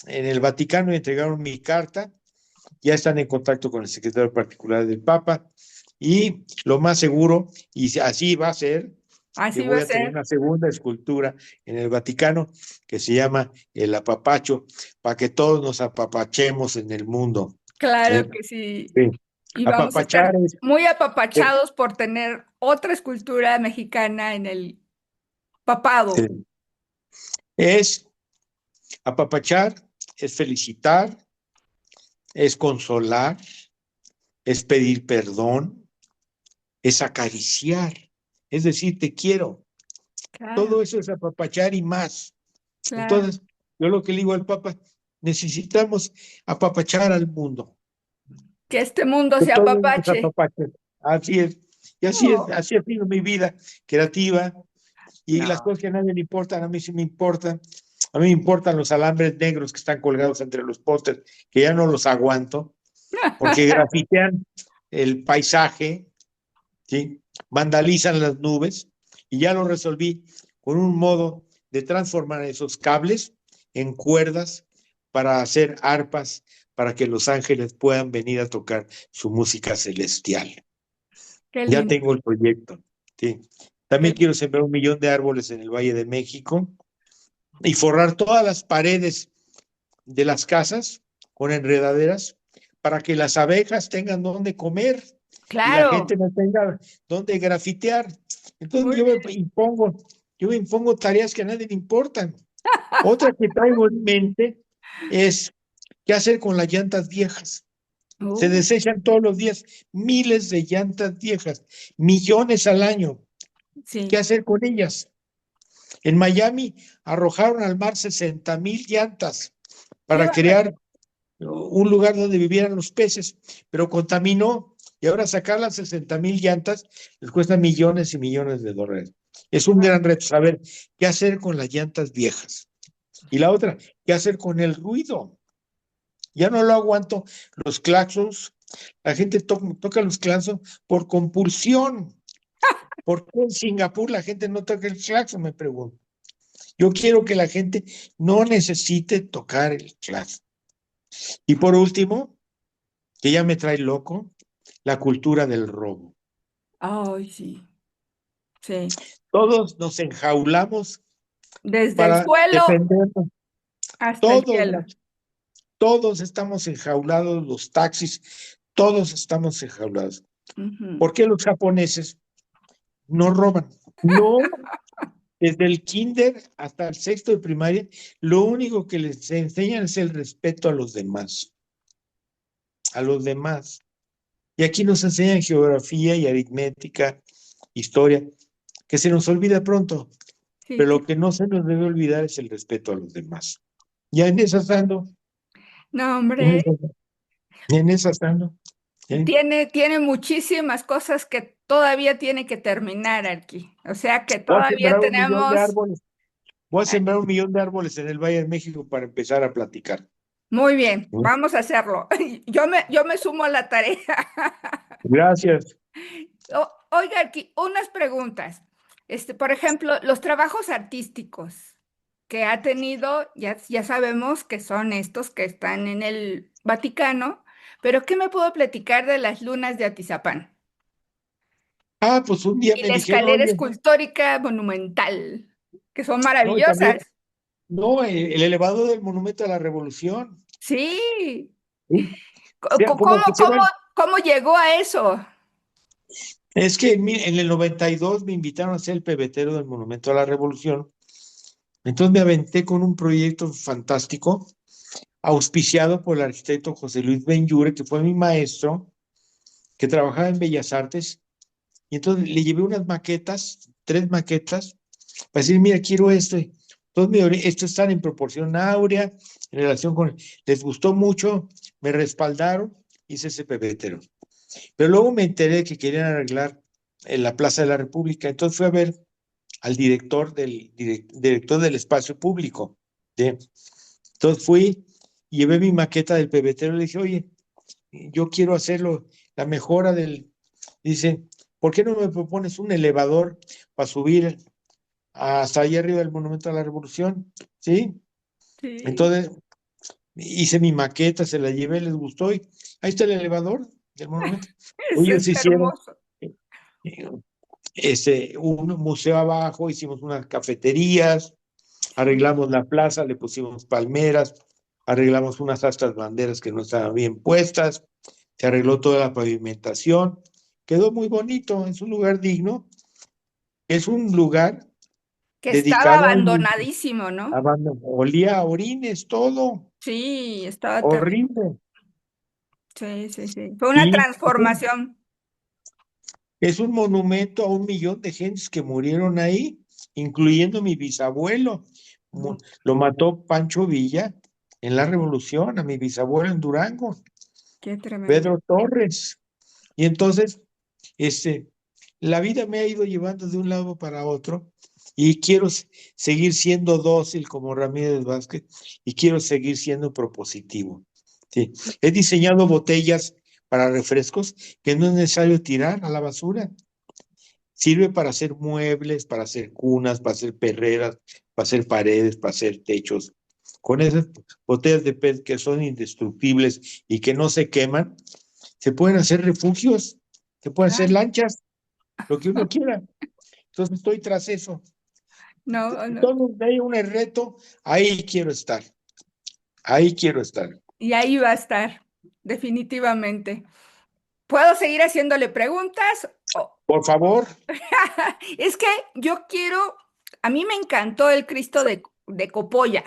en el Vaticano y entregaron mi carta. Ya están en contacto con el secretario particular del Papa y lo más seguro, y así va a ser, que Así va voy a a tener ser. una segunda escultura en el Vaticano que se llama el apapacho, para que todos nos apapachemos en el mundo. Claro ¿Eh? que sí. Sí. Y vamos a Apapachar estar muy apapachados por tener otra escultura mexicana en el papado. es apapachar, es felicitar, es consolar, es pedir perdón, es acariciar, es decir, te quiero. Claro, Todo eso es apapachar y más. claro. Entonces, yo lo que le digo al Papa, necesitamos apapachar al mundo, Que este mundo que se todos nos apapache. apapachen. Así es. Y No, así ha sido mi vida creativa y las no. cosas que a nadie le importan, a mí sí me importan. A mí me importan los alambres negros que están colgados entre los postes, que ya no los aguanto, porque grafitean el paisaje, ¿sí? Vandalizan las nubes, y ya lo resolví con un modo de transformar esos cables en cuerdas para hacer arpas, para que los ángeles puedan venir a tocar su música celestial. Qué Ya lindo, tengo el proyecto, ¿sí? qué También quiero lindo. sembrar 1 millón de árboles en el Valle de México y forrar todas las paredes de las casas con enredaderas para que las abejas tengan donde comer y la gente Claro, no tenga donde grafitear. Entonces muy bien. yo me impongo tareas que a nadie le importan. Otra que traigo en mente es qué hacer con las llantas viejas. Se Uh, desechan todos los días miles de llantas viejas, millones al año. ¿Qué sí. hacer con ellas? En Miami arrojaron al mar 60,000 llantas Qué para barbaridad. crear un lugar donde vivieran los peces, pero contaminó y ahora sacar las 60,000 llantas les cuesta millones y millones de dólares. Es Qué un bar- gran reto saber qué hacer con las llantas viejas. Y la otra, ¿qué hacer con el ruido? Ya no lo aguanto. Los claxons, la gente toca los claxons por compulsión. ¿Por qué en Singapur la gente no toca el claxon? Me pregunto. Yo quiero que la gente no necesite tocar el claxon. Y por último, que ya me trae loco, la cultura del robo. Ay, sí, sí. Todos nos enjaulamos Desde el para suelo defendernos. hasta el Todos, cielo. todos estamos enjaulados, los taxis, todos estamos enjaulados. Ujú. ¿Por qué los japoneses no roban? No, desde el kinder hasta el sexto de primaria, lo único que les enseñan es el respeto a los demás, a los demás. Y aquí nos enseñan geografía y aritmética, historia, que se nos olvida pronto, Sí, pero lo que no se nos debe olvidar es el respeto a los demás. Ya en esas ando, no, en hombre, esas, en esas ando. ¿Eh? tiene muchísimas cosas que todavía tiene que terminar aquí. O sea que Voy a todavía sembrar 1 millón de tenemos. árboles. Voy a sembrar 1 millón de árboles en el Valle de México para empezar a platicar. Muy bien, ¿Eh? vamos a hacerlo. Yo me sumo a la tarea. Gracias. Oiga, aquí unas preguntas. Por ejemplo, los trabajos artísticos que ha tenido, ya sabemos que son estos que están en el Vaticano, pero ¿qué me puedo platicar de las lunas de Atizapán? Ah, pues un día Y me la dijeron, escalera oye, escultórica monumental, que son no, y también, maravillosas. no, el elevador del Monumento a la Revolución. Sí. ¿Sí? ¿Cómo, Como que se cómo, van. cómo llegó a eso? Es que en el 92 me invitaron a ser el pebetero del Monumento a la Revolución. Entonces me aventé con un proyecto fantástico, auspiciado por el arquitecto José Luis Benyure, que fue mi maestro, que trabajaba en Bellas Artes. Y entonces le llevé unas maquetas, 3 maquetas, para decir, mira, quiero esto. Entonces, esto están en proporción áurea, en relación con. Les gustó mucho, me respaldaron, hice ese pebetero. Pero luego me enteré que querían arreglar en la Plaza de la República. Entonces fui a ver al director del espacio público. ¿Sí? Entonces fui, llevé mi maqueta del pebetero y le dije, oye, yo quiero hacerlo, la mejora del. Dice, ¿por qué no me propones un elevador para subir hasta allá arriba del Monumento a la Revolución? ¿Sí? Sí, Entonces hice mi maqueta, se la llevé, les gustó y ahí está el elevador del monumento. eso Ellos está hicieron hermoso. eh, un museo abajo, hicimos unas cafeterías, Sí. arreglamos la plaza, le pusimos palmeras, arreglamos unas astras banderas que no estaban bien puestas, se arregló toda la pavimentación, quedó muy bonito, es un lugar digno, es un lugar Que estaba dedicado abandonadísimo, ¿no? olía a orines, todo, Sí, estaba terrible. horrible. Sí, sí, sí. Fue una Y transformación. es un monumento a 1 millón de gentes que murieron ahí, incluyendo mi bisabuelo. Mm, Lo mató Pancho Villa en la Revolución, a mi bisabuelo en Durango, qué tremendo. Pedro Torres. Y entonces, este, la vida me ha ido llevando de un lado para otro y quiero seguir siendo dócil como Ramírez Vázquez y quiero seguir siendo propositivo. Sí. He diseñado botellas para refrescos que no es necesario tirar a la basura. Sirve para hacer muebles, para hacer cunas, para hacer perreras, para hacer paredes, para hacer techos. Con esas botellas de PET que son indestructibles y que no se queman, se pueden hacer refugios, se pueden hacer Claro. lanchas, lo que uno quiera. Entonces estoy tras eso. No, no. Todo donde hay un reto, ahí quiero estar. Ahí quiero estar. Y ahí va a estar, definitivamente. ¿Puedo seguir haciéndole preguntas? Por favor. Es que yo quiero, a mí me encantó el Cristo de Copolla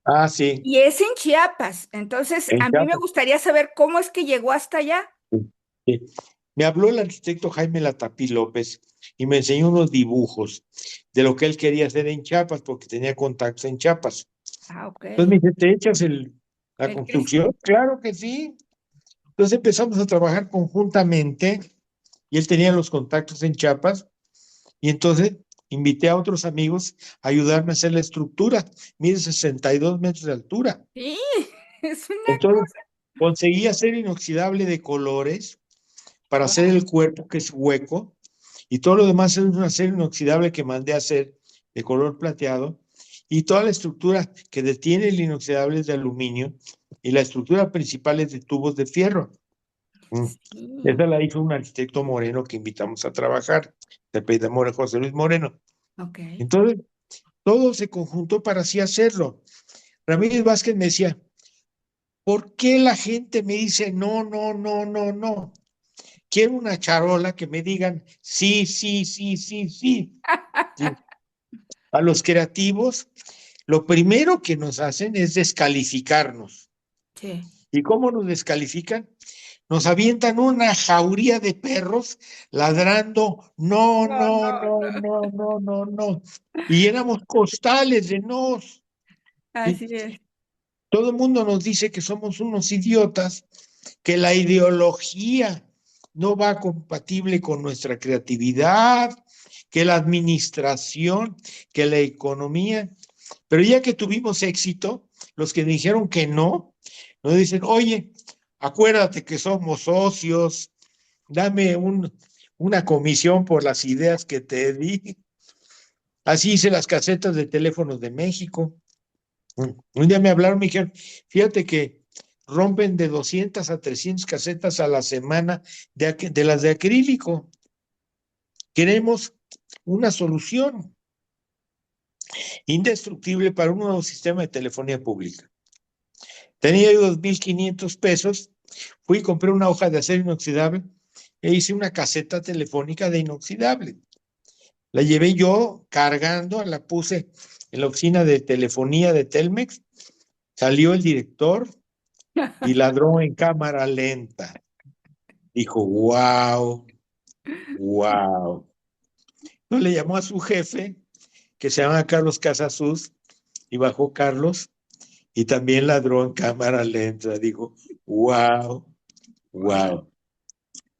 Ah, sí. y es en Chiapas. Entonces, En a mí me Chiapas. gustaría saber cómo es que llegó hasta allá. Sí. Me habló el arquitecto Jaime Latapí López y me enseñó unos dibujos de lo que él quería hacer en Chiapas, porque tenía contactos en Chiapas. Ah, ok. Entonces me dice, ¿te echas la El Cristo. construcción? Claro que sí. Entonces empezamos a trabajar conjuntamente y él tenía los contactos en Chiapas y entonces invité a otros amigos a ayudarme a hacer la estructura. Mide 62 metros de altura. Sí, es una Entonces, cosa. conseguí hacer inoxidable de colores para hacer Wow. el cuerpo, que es hueco, y todo lo demás es un acero inoxidable que mandé a hacer de color plateado, y toda la estructura que detiene el inoxidable es de aluminio, y la estructura principal es de tubos de fierro. Sí. Esa la hizo un arquitecto moreno que invitamos a trabajar, de apellido José Luis Moreno. Ok. Entonces, todo se conjuntó para así hacerlo. Ramírez Vázquez me decía, ¿por qué la gente me dice no, no, no, no, no? Quiero una charola que me digan sí, sí, sí, sí, sí. Sí. A los creativos, lo primero que nos hacen es descalificarnos. Sí. ¿Y cómo nos descalifican? Nos avientan una jauría de perros ladrando, no, No, no, no, no, no. no, no, no, no. Y éramos costales de nos. ¿Sí? Así es. Todo el mundo nos dice que somos unos idiotas, que la ideología no va compatible con nuestra creatividad, que la administración, que la economía. Pero ya que tuvimos éxito, los que dijeron que no, nos dicen, oye, acuérdate que somos socios, dame una comisión por las ideas que te di. Así hice las casetas de teléfonos de México. Un día me hablaron, me dijeron, fíjate que rompen de 200 a 300 casetas a la semana de las de acrílico. Queremos una solución indestructible para un nuevo sistema de telefonía pública. Tenía yo 2,500 pesos, fui y compré una hoja de acero inoxidable e hice una caseta telefónica de inoxidable. La llevé yo cargando, la puse en la oficina de telefonía de Telmex, salió el director y ladró en cámara lenta. Dijo, wow, wow. No le llamó a su jefe, que se llama Carlos Casasus, y bajó Carlos y también ladró en cámara lenta. Dijo, wow, Wow. wow.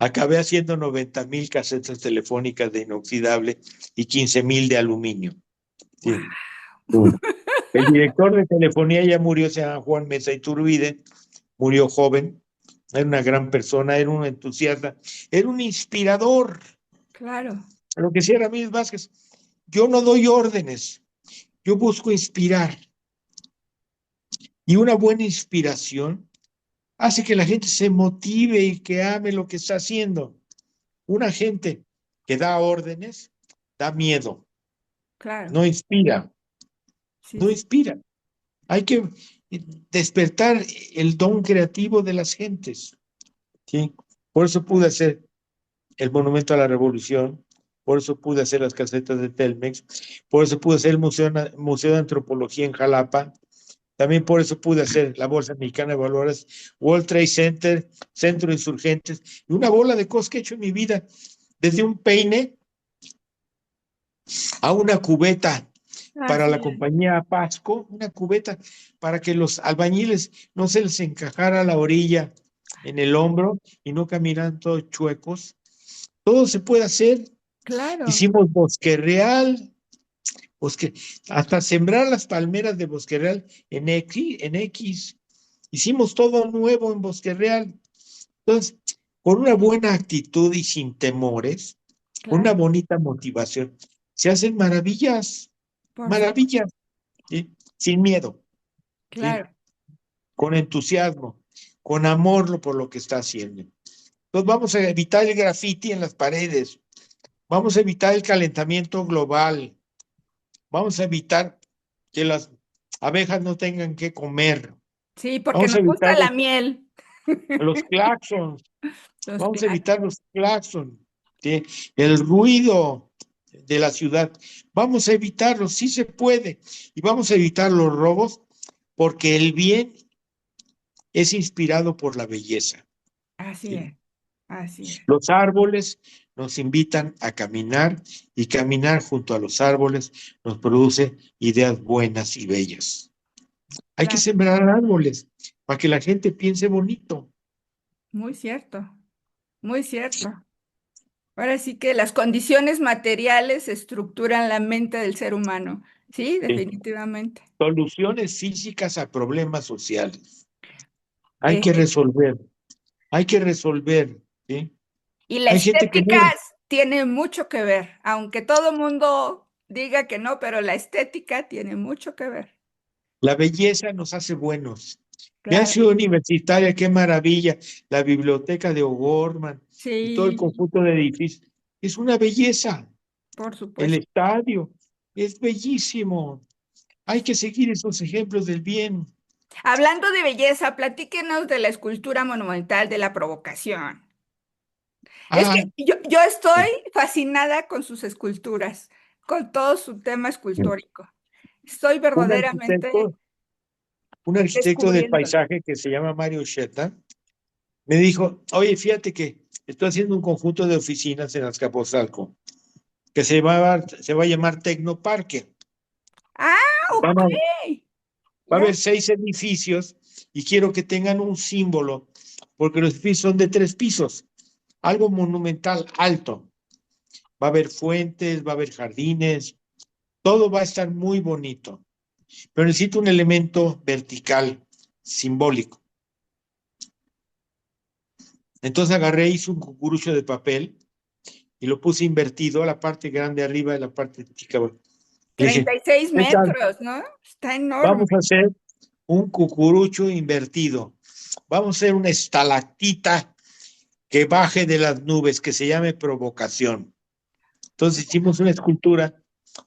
Acabé haciendo 90,000 casetas telefónicas de inoxidable y 15,000 de aluminio. Sí. El director de telefonía ya murió, se llama Juan Mesa Iturbide, murió joven, era una gran persona, era un entusiasta, era un inspirador. Claro. Lo que decía Ramírez Vázquez, yo no doy órdenes, yo busco inspirar. Y una buena inspiración hace que la gente se motive y que ame lo que está haciendo. Una gente que da órdenes da miedo, Claro. no inspira, Sí, no sí. inspira. Hay que despertar el don creativo de las gentes. ¿Sí? Por eso pude hacer el Monumento a la Revolución, por eso pude hacer las casetas de Telmex, por eso pude hacer el Museo de Antropología en Jalapa, también por eso pude hacer la Bolsa Mexicana de Valores, World Trade Center, Centro de Insurgentes, y una bola de cosas que he hecho en mi vida, desde un peine a una cubeta para Así la es. compañía Pasco, una cubeta para que los albañiles no se les encajara la orilla en el hombro y no caminaran todos chuecos. Todo se puede hacer. Claro. Hicimos Bosque Real, bosque, hasta sembrar las palmeras de Bosque Real en X. Hicimos todo nuevo en Bosque Real. Entonces, con una buena actitud y sin temores, con una Claro. bonita motivación, se hacen maravillas, Por supuesto. maravillas, ¿sí? Sin miedo, ¿sí? Claro. Con entusiasmo, con amor por lo que está haciendo. Entonces vamos a evitar el grafiti en las paredes, vamos a evitar el calentamiento global, vamos a evitar que las abejas no tengan que comer, Sí, porque vamos a nos evitar gusta la miel. los claxons, Los vamos a claro. evitar los claxons, ¿sí? El ruido de la ciudad, vamos a evitarlo, sí se puede, y vamos a evitar los robos porque el bien es inspirado por la belleza. Así ¿Sí? es. Así es. Los árboles nos invitan a caminar y caminar junto a los árboles nos produce ideas buenas y bellas. Hay que Claro. sembrar árboles para que la gente piense bonito. Muy cierto. Muy cierto. Ahora sí que las condiciones materiales estructuran la mente del ser humano. Sí, Sí. definitivamente. Soluciones físicas a problemas sociales. Hay Eh, que resolver, ¿sí? y la Hay gente que estética no, tiene mucho que ver, aunque todo mundo diga que no, pero la estética tiene mucho que ver. la belleza nos hace buenos. Mi Claro, ciudad universitaria, qué maravilla, la biblioteca de O'Gorman y todo el sí, conjunto de edificios. Es una belleza. por El supuesto. estadio es bellísimo. Hay que seguir esos ejemplos del bien. Hablando de belleza, platíquenos de la escultura monumental de la provocación. Es que Ah, yo estoy fascinada con sus esculturas, con todo su tema escultórico. Estoy un verdaderamente arquitecto, un arquitecto del descubriendo. paisaje que se llama Mario Sheta, me dijo, oye, fíjate que estoy haciendo un conjunto de oficinas en Azcapotzalco, que se va a llamar Tecnoparque. Ah, ok. Va a Ya. haber 6 edificios y quiero que tengan un símbolo, porque los edificios son de 3 pisos, algo monumental, alto. Va a haber fuentes, va a haber jardines, todo va a estar muy bonito, pero necesito un elemento vertical, simbólico. Entonces agarré, hice un cucurucho de papel y lo puse invertido, la parte grande arriba y la parte chica. Le dije, 36 ¿qué tal? metros, ¿no? Está enorme. Vamos a hacer un cucurucho invertido. Vamos a hacer una estalactita que baje de las nubes, que se llame provocación. Entonces hicimos una escultura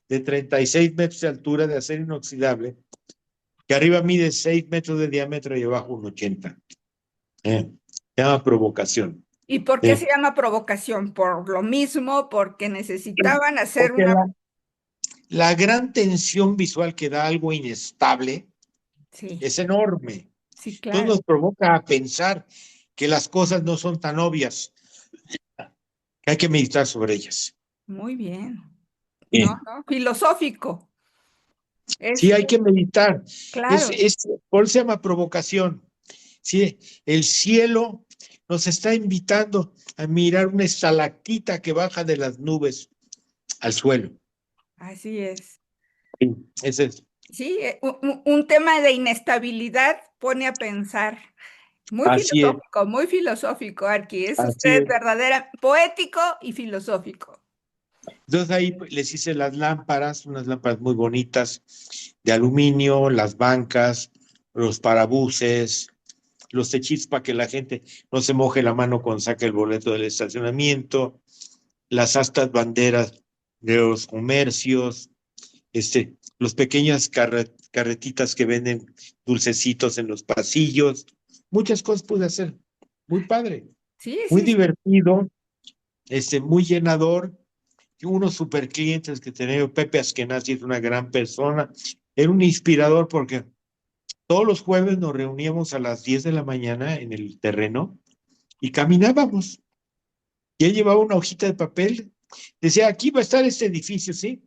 de 36 metros de altura de acero inoxidable, que arriba mide 6 metros de diámetro y abajo un 80. Se llama provocación. ¿Y por qué se llama provocación? Por lo mismo, porque necesitaban hacer Porque una... la gran tensión visual que da algo inestable Sí, es enorme. sí, Entonces claro. nos provoca a pensar que las cosas no son tan obvias, que hay que meditar sobre ellas. Muy bien. No, Bien. no, filosófico. Sí, Es, hay que meditar. claro. Por eso se llama provocación. Sí, el cielo nos está invitando a mirar una estalactita que baja de las nubes al suelo. Así es. Sí, ese es. Sí, un tema de inestabilidad pone a pensar. Así es, Muy filosófico, Arqui. Es así usted es. verdadera, poético y filosófico. Entonces ahí les hice las lámparas, unas lámparas muy bonitas de aluminio, las bancas, los parabuses, los techitos para que la gente no se moje la mano cuando saque el boleto del estacionamiento, las astas banderas de los comercios, los pequeñas carretitas que venden dulcecitos en los pasillos, muchas cosas pude hacer, muy padre, Sí, muy sí, sí. divertido, muy llenador, y unos super clientes que tenía, Pepe Askenazi es una gran persona, era un inspirador porque todos los jueves nos reuníamos a las 10 de la mañana en el terreno y caminábamos, y él llevaba una hojita de papel, decía, aquí va a estar este edificio, ¿sí?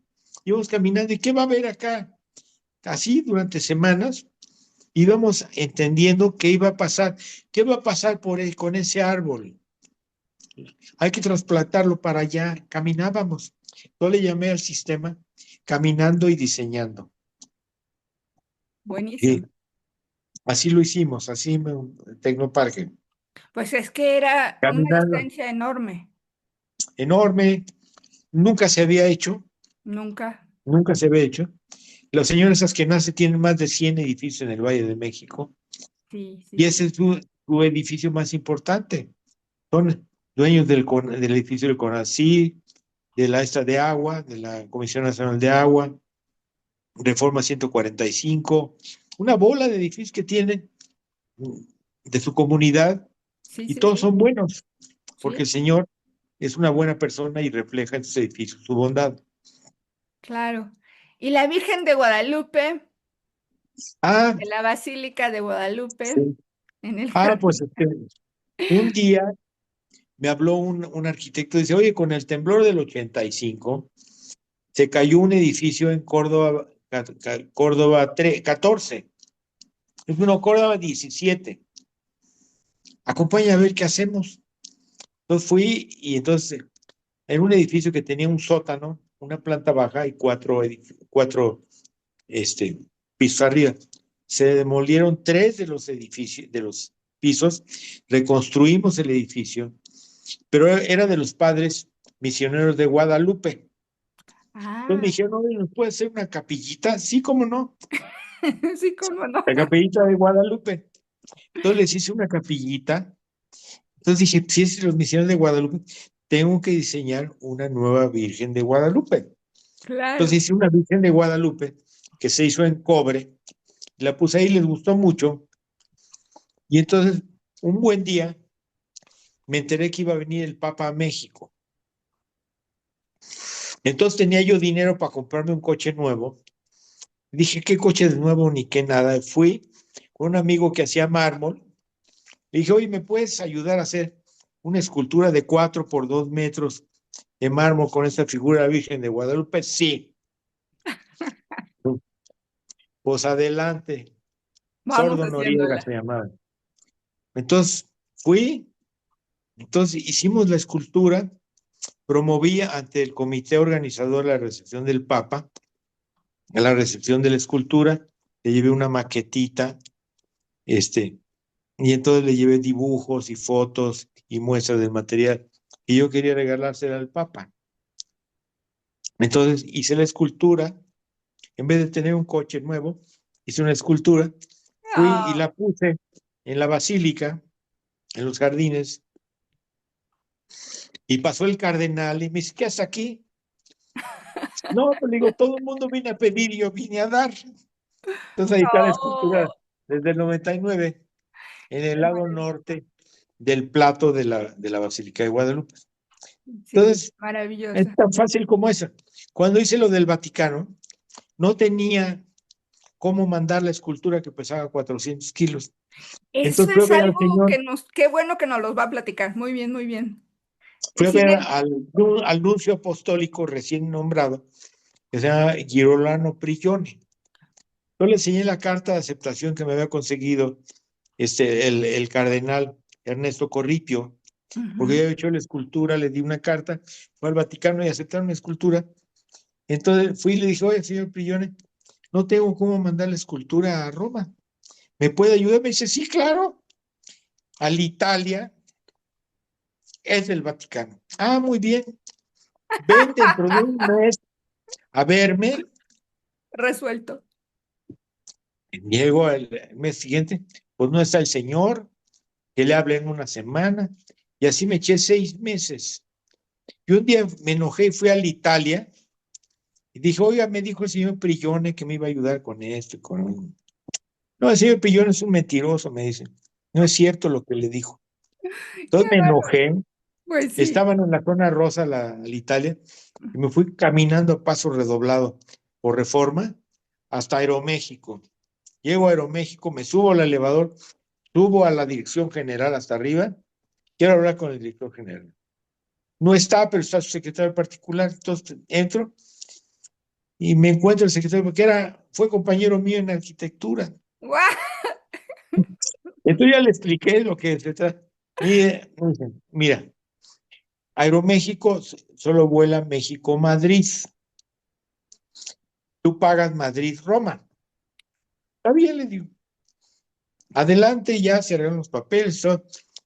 Íbamos caminando, ¿y qué va a haber acá? Así durante semanas íbamos entendiendo qué iba a pasar, qué va a pasar con ese árbol. Hay que trasplantarlo para allá. Caminábamos. Yo le llamé al sistema caminando y diseñando. Buenísimo. Y así lo hicimos, así en Tecnoparque. Pues es que era una Caminando distancia enorme. enorme, nunca se había hecho, Nunca. nunca se había hecho. Los señores Askenazi tienen más de 100 edificios en el Valle de México Sí, sí, y sí. ese es su edificio más importante. Son dueños del edificio del CONACYT, de la esta de agua, de la Comisión Nacional de Agua, Reforma 145, una bola de edificios que tienen de su comunidad Sí, y sí, todos sí. son buenos, porque Sí, el Señor es una buena persona y refleja en sus edificios su bondad. claro. Y la Virgen de Guadalupe, Ah, de la Basílica de Guadalupe, sí. en el Pues jardín. un día me habló un arquitecto y dice, oye, con el temblor del 85 se cayó un edificio en Córdoba, Córdoba 14, no, Córdoba 17. Acompaña a ver qué hacemos. Entonces fui y entonces en un edificio que tenía un sótano, una planta baja y cuatro pisos arriba. Se demolieron 3 de los edificios, de los pisos, reconstruimos el edificio, pero era de los padres misioneros de Guadalupe. Entonces me Ah, dijeron, oye, ¿nos puede hacer una capillita? Sí, cómo no, sí, cómo no. la capillita de Guadalupe. Entonces les hice una capillita. Entonces dije, si es los misioneros de Guadalupe, tengo que diseñar una nueva Virgen de Guadalupe. Claro. Entonces hice una Virgen de Guadalupe que se hizo en cobre, la puse ahí, les gustó mucho, y entonces un buen día me enteré que iba a venir el Papa a México. Entonces tenía yo dinero para comprarme un coche nuevo. Dije, ¿qué coche de nuevo ni qué nada? Fui con un amigo que hacía mármol. Le dije, oye, ¿me puedes ayudar a hacer una escultura de 4 por 2 metros de mármol con esta figura de la Virgen de Guadalupe? Sí. Pues adelante. Vamos Sordo Noriega haciéndola. se llamaba. Entonces fui, entonces hicimos la escultura, promoví ante el comité organizador la recepción del Papa, a la recepción de la escultura, le llevé una maquetita, y entonces le llevé dibujos y fotos y muestras del material, y yo quería regalársela al Papa. Entonces hice la escultura, en vez de tener un coche nuevo, hice una escultura, fui y Ah, la puse en la basílica, en los jardines, y pasó el cardenal y me dice, ¿qué haces aquí? No, pues digo, todo el mundo viene a pedir y yo vine a dar. Entonces ahí está la escultura oh, desde el 99 en el qué lado maravilla. norte del plato de la Basílica de Guadalupe. Sí, Entonces, es maravillosa. tan fácil como eso. Cuando hice lo del Vaticano, no tenía cómo mandar la escultura que pesaba 400 kilos. Eso Entonces fui a es ver al algo señor, que qué bueno que nos los va a platicar. Muy bien, muy bien. fui a Sin ver em- al nuncio apostólico recién nombrado, que se llama Girolamo Prigioni. Yo le enseñé la carta de aceptación que me había conseguido el cardenal Ernesto Corripio, porque yo Ujú. había hecho la escultura, le di una carta, fue al Vaticano y aceptaron la escultura. Entonces fui y le dije, oye, señor Prigioni, no tengo cómo mandar la escultura a Roma. ¿Me puede ayudar? Me dice, sí, claro, al Italia es del Vaticano. Ah, muy bien. Ven dentro de un mes a verme. Resuelto. Llego el mes siguiente, pues no está el señor, que le hable en una semana. Y así me eché 6 meses. Y un día me enojé y fui a la Italia y dije, oiga, me dijo el señor Prigione que me iba a ayudar con esto. No, el señor Prigione es un mentiroso, me dice. No es cierto lo que le dijo. Qué Entonces me bárbaro. enojé. Pues sí. Estaban en la zona rosa, la Italia, y me fui caminando a paso redoblado por Reforma hasta Aeroméxico. Llego a Aeroméxico, me subo al elevador, subo a la dirección general hasta arriba, quiero hablar con el director general. No está, pero está su secretario particular, entonces entro y me encuentro el secretario, porque fue compañero mío en arquitectura. ¡Guau! Entonces ya le expliqué lo que se trata. Mira, Aeroméxico solo vuela México-Madrid. Tú pagas Madrid-Roma. Está bien, le digo. Adelante, ya se arreglan los papeles. Me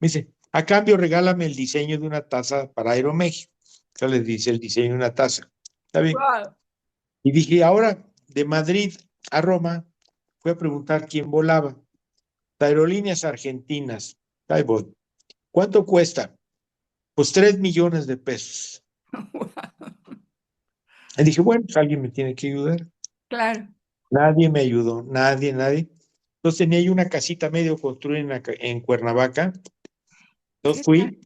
dice, a cambio, regálame el diseño de una taza para Aeroméxico. Yo les dice el diseño de una taza. Está bien. ¡Guau! Y dije, ahora de Madrid a Roma, fui a preguntar quién volaba. Aerolíneas Argentinas. Ahí voy. ¿Cuánto cuesta? Pues 3 millones de pesos. Y dije, bueno, pues alguien me tiene que ayudar. Claro. Nadie me ayudó, nadie. Entonces tenía yo una casita medio construida en Cuernavaca. Entonces ¿Qué tal?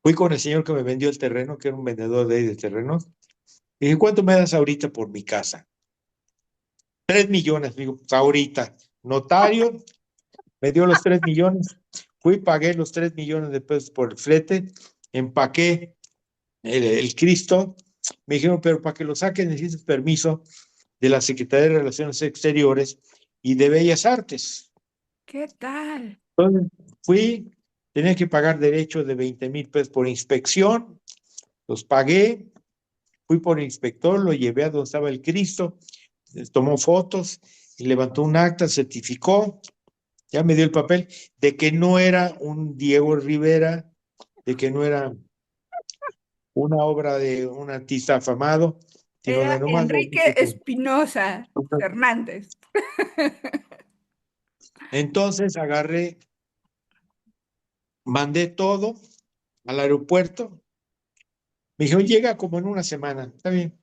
fui con el señor que me vendió el terreno, que era un vendedor de ahí de terrenos. Y dije, ¿cuánto me das ahorita por mi casa? 3 millones, digo, pues ahorita. Notario, me dio los 3 millones. Fui, pagué los 3 millones de pesos por el flete, empaqué el Cristo. Me dijeron, pero para que lo saques necesitas permiso de la Secretaría de Relaciones Exteriores y de Bellas Artes. ¿Qué tal? Entonces fui, tenía que pagar derechos de 20,000 pesos por inspección, los pagué, fui por el inspector, lo llevé a donde estaba el Cristo, tomó fotos y levantó un acta, certificó, ya me dio el papel de que no era un Diego Rivera, de que no era una obra de un artista afamado, sino Era de nomás Enrique Espinosa Hernández. Entonces agarré, mandé todo al aeropuerto, me dijeron, llega como en una semana, está bien.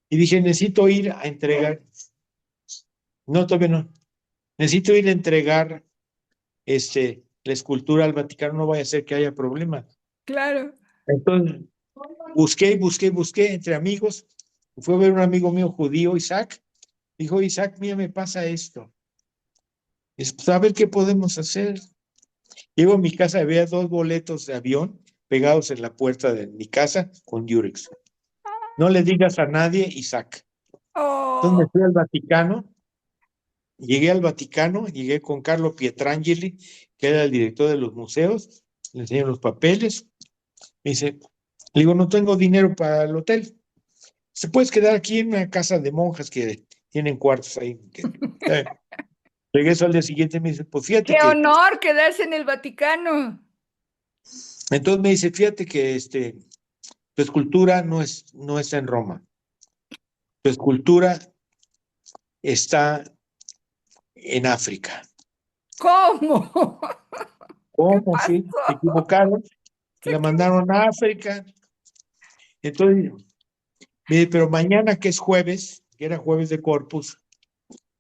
Y dije, necesito ir a entregar, no, todavía no, necesito ir a entregar la escultura al Vaticano, no vaya a ser que haya problemas. Claro. Entonces, busqué entre amigos. Fue a ver un amigo mío judío, Isaac. Dijo, Isaac, mira, me pasa esto. Pues, a ver qué podemos hacer. Llego a mi casa, había 2 boletos de avión pegados en la puerta de mi casa con Durex. No le digas a nadie, Isaac. Entonces me Oh, fui al Vaticano. Llegué con Carlo Pietrangeli, que era el director de los museos. Le enseñé los papeles. Me dice, le digo, no tengo dinero para el hotel. Se puedes quedar aquí en una casa de monjas que tienen cuartos ahí. Regreso al día siguiente y me dice, pues fíjate qué que, honor quedarse en el Vaticano. entonces me dice, fíjate que tu escultura no está en Roma. Tu escultura está en África. ¿Cómo? ¿Qué ¿Cómo? Sí, se pasó? equivocaron, Se la equivocó. mandaron a África. Entonces, me dice, pero mañana que es jueves, que era jueves de Corpus,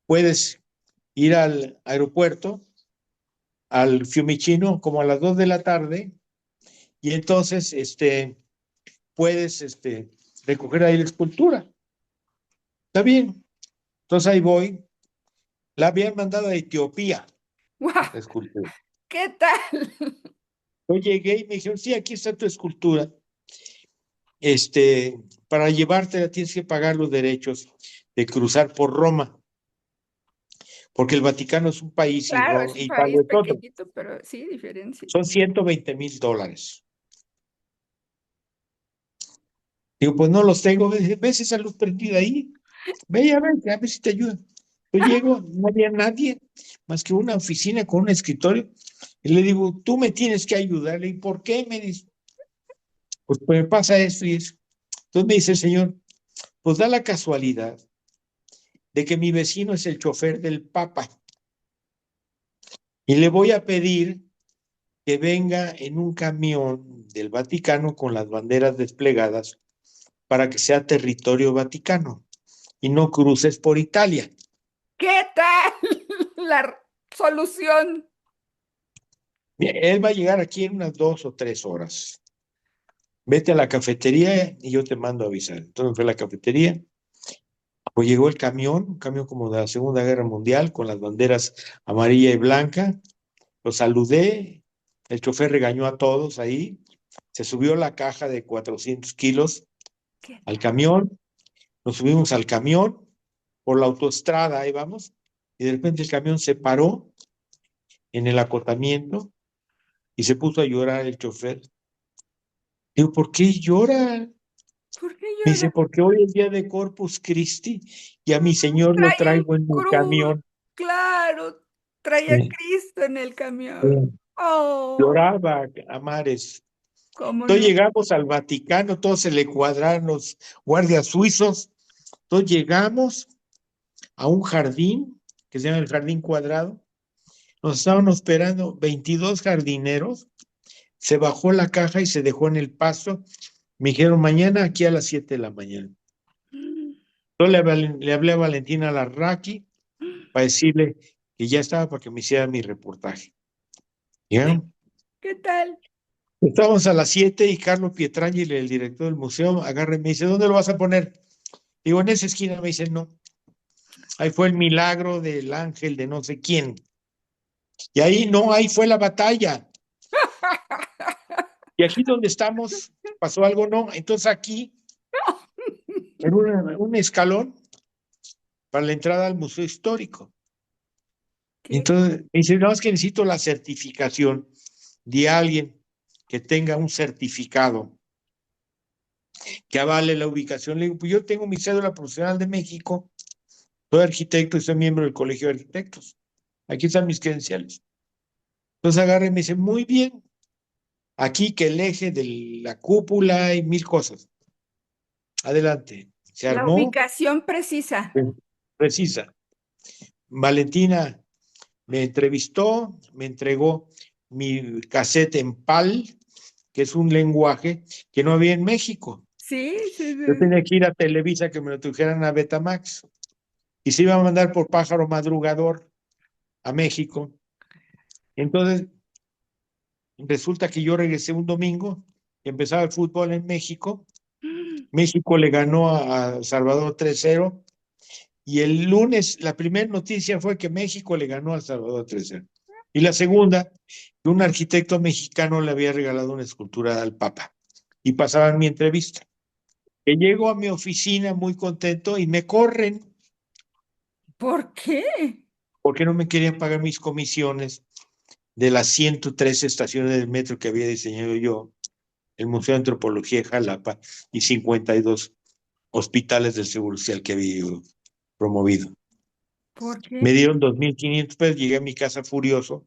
puedes ir al aeropuerto, al Fiumicino, como a las 2 de la tarde, y entonces puedes recoger ahí la escultura. Está bien. Entonces ahí voy. La habían mandado a Etiopía, Guau, la escultura. ¿qué tal? Yo llegué y me dijeron, sí, aquí está tu escultura. Para llevártela tienes que pagar los derechos de cruzar por Roma, porque el Vaticano es un país y Claro, es un Italia país es otro. pequeñito, pero sí, diferencia. Son $120,000. Digo, pues no los tengo. ¿Ves esa luz prendida ahí? Ve a ver si te ayuda. Yo llego, no había nadie más que una oficina con un escritorio. Y le digo, tú me tienes que ayudar. ¿Y por qué? Me dice, pues me pasa esto y eso. Entonces me dice el señor, pues da la casualidad de que mi vecino es el chofer del Papa. Y le voy a pedir que venga en un camión del Vaticano con las banderas desplegadas para que sea territorio vaticano y no cruces por Italia. ¿Qué tal la solución? Él va a llegar aquí en unas 2 o 3 horas. Vete a la cafetería y yo te mando a avisar. Entonces fue a la cafetería, pues llegó el camión, un camión como de la Segunda Guerra Mundial, con las banderas amarilla y blanca. Lo saludé, el chofer regañó a todos ahí, se subió la caja de 400 kilos ¿Qué al tal? camión, nos subimos al camión por la autoestrada, ahí vamos, y de repente el camión se paró en el acotamiento y se puso a llorar el chofer. Digo, ¿por qué llora? ¿Por qué Me dice, llora? porque hoy es día de Corpus Christi y a mi señor lo Trae el traigo en mi cruz, camión. claro, trae a Sí, Cristo en el camión. sí. Oh, Lloraba a mares. cómo Entonces no. llegamos al Vaticano, todos se le cuadraron los guardias suizos. Entonces llegamos a un jardín que se llama el Jardín Cuadrado. Nos estaban esperando 22 jardineros. Se bajó la caja y se dejó en el pasto. Me dijeron, mañana aquí a las 7 de la mañana. Yo le hablé a Valentina Larraqui para decirle que ya estaba para que me hiciera mi reportaje. ¿Ya? ¿Qué tal? Estábamos a las 7 y Carlo Pietrangeli, el director del museo, agarra y me dice, ¿dónde lo vas a poner? Digo, en esa esquina. Me dice, no. Ahí fue el milagro del ángel de no sé quién. Y ahí no, ahí fue la batalla. Y aquí donde estamos, pasó algo, no. Entonces aquí, en un escalón para la entrada al museo histórico. Y ¿Qué? entonces me dice, no, es que necesito la certificación de alguien que tenga un certificado que avale la ubicación. Le digo, pues yo tengo mi cédula profesional de México, soy arquitecto y soy miembro del Colegio de Arquitectos. Aquí están mis credenciales. Entonces agarra y me dice, muy bien, aquí que el eje de la cúpula y mil cosas. Adelante. Se La armó, ubicación precisa. precisa. Valentina me entrevistó, me entregó mi cassette en PAL, que es un lenguaje que no había en México. Sí, sí, Yo sí. tenía que ir a Televisa que me lo trajeran a Betamax y se iba a mandar por pájaro madrugador a México. Entonces, resulta que yo regresé un domingo, empezaba el fútbol en México. México le ganó a Salvador 3-0 y el lunes la primera noticia fue que México le ganó a El Salvador 3-0. Y la segunda, que un arquitecto mexicano le había regalado una escultura al Papa. Y pasaban mi entrevista. Que llego a mi oficina muy contento y me corren ¿Por qué? porque no me querían pagar mis comisiones de las 103 estaciones del metro que había diseñado yo, el Museo de Antropología de Jalapa y 52 hospitales del Seguro Social que había yo promovido. ¿Por Me qué? dieron 2,500 pesos, llegué a mi casa furioso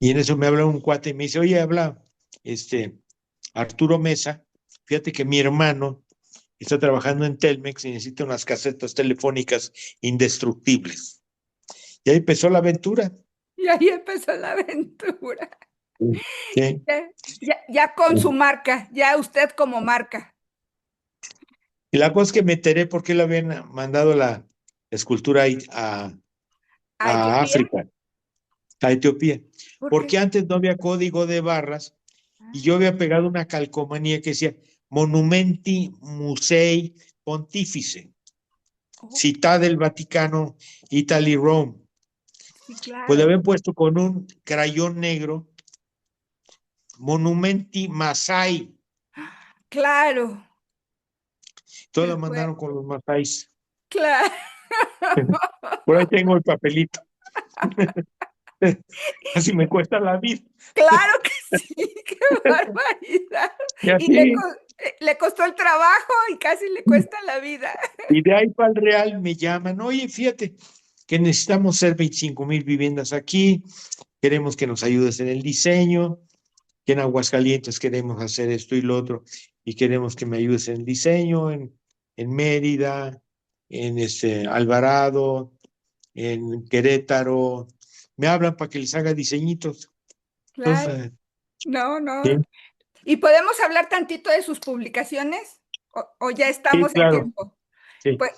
y en eso me habla un cuate y me dice, oye, habla Arturo Mesa, fíjate que mi hermano está trabajando en Telmex y necesita unas casetas telefónicas indestructibles. Y ahí empezó la aventura. Y ahí empezó la aventura. Sí. Ya con su marca, ya usted como marca. Y la cosa es que me enteré por qué le habían mandado la escultura ¿A a Etiopía? África, a Etiopía. ¿Por qué? Porque antes no había código de barras y yo había pegado una calcomanía que decía Monumenti Musei Pontifice, Oh, Città del Vaticano, Italy, Rome. sí, Pues le claro. habían puesto con un crayón negro Monumenti Masai. Claro. Todos la Fue, mandaron con los Masais. claro. Por ahí tengo el papelito. Así me cuesta la vida. Claro que sí, qué barbaridad. Y Y le, así, le costó el trabajo y casi le cuesta la vida. y de ahí para el Real me llaman, oye, fíjate que necesitamos hacer 25,000 viviendas aquí, queremos que nos ayudes en el diseño, que en Aguascalientes queremos hacer esto y lo otro, y queremos que me ayudes en el diseño, en Mérida, en Alvarado, en Querétaro, me hablan para que les haga diseñitos. Claro. Entonces, No, sí, no. ¿Y podemos hablar tantito de sus publicaciones? O ya sí, estamos en claro, tiempo? sí. Pues,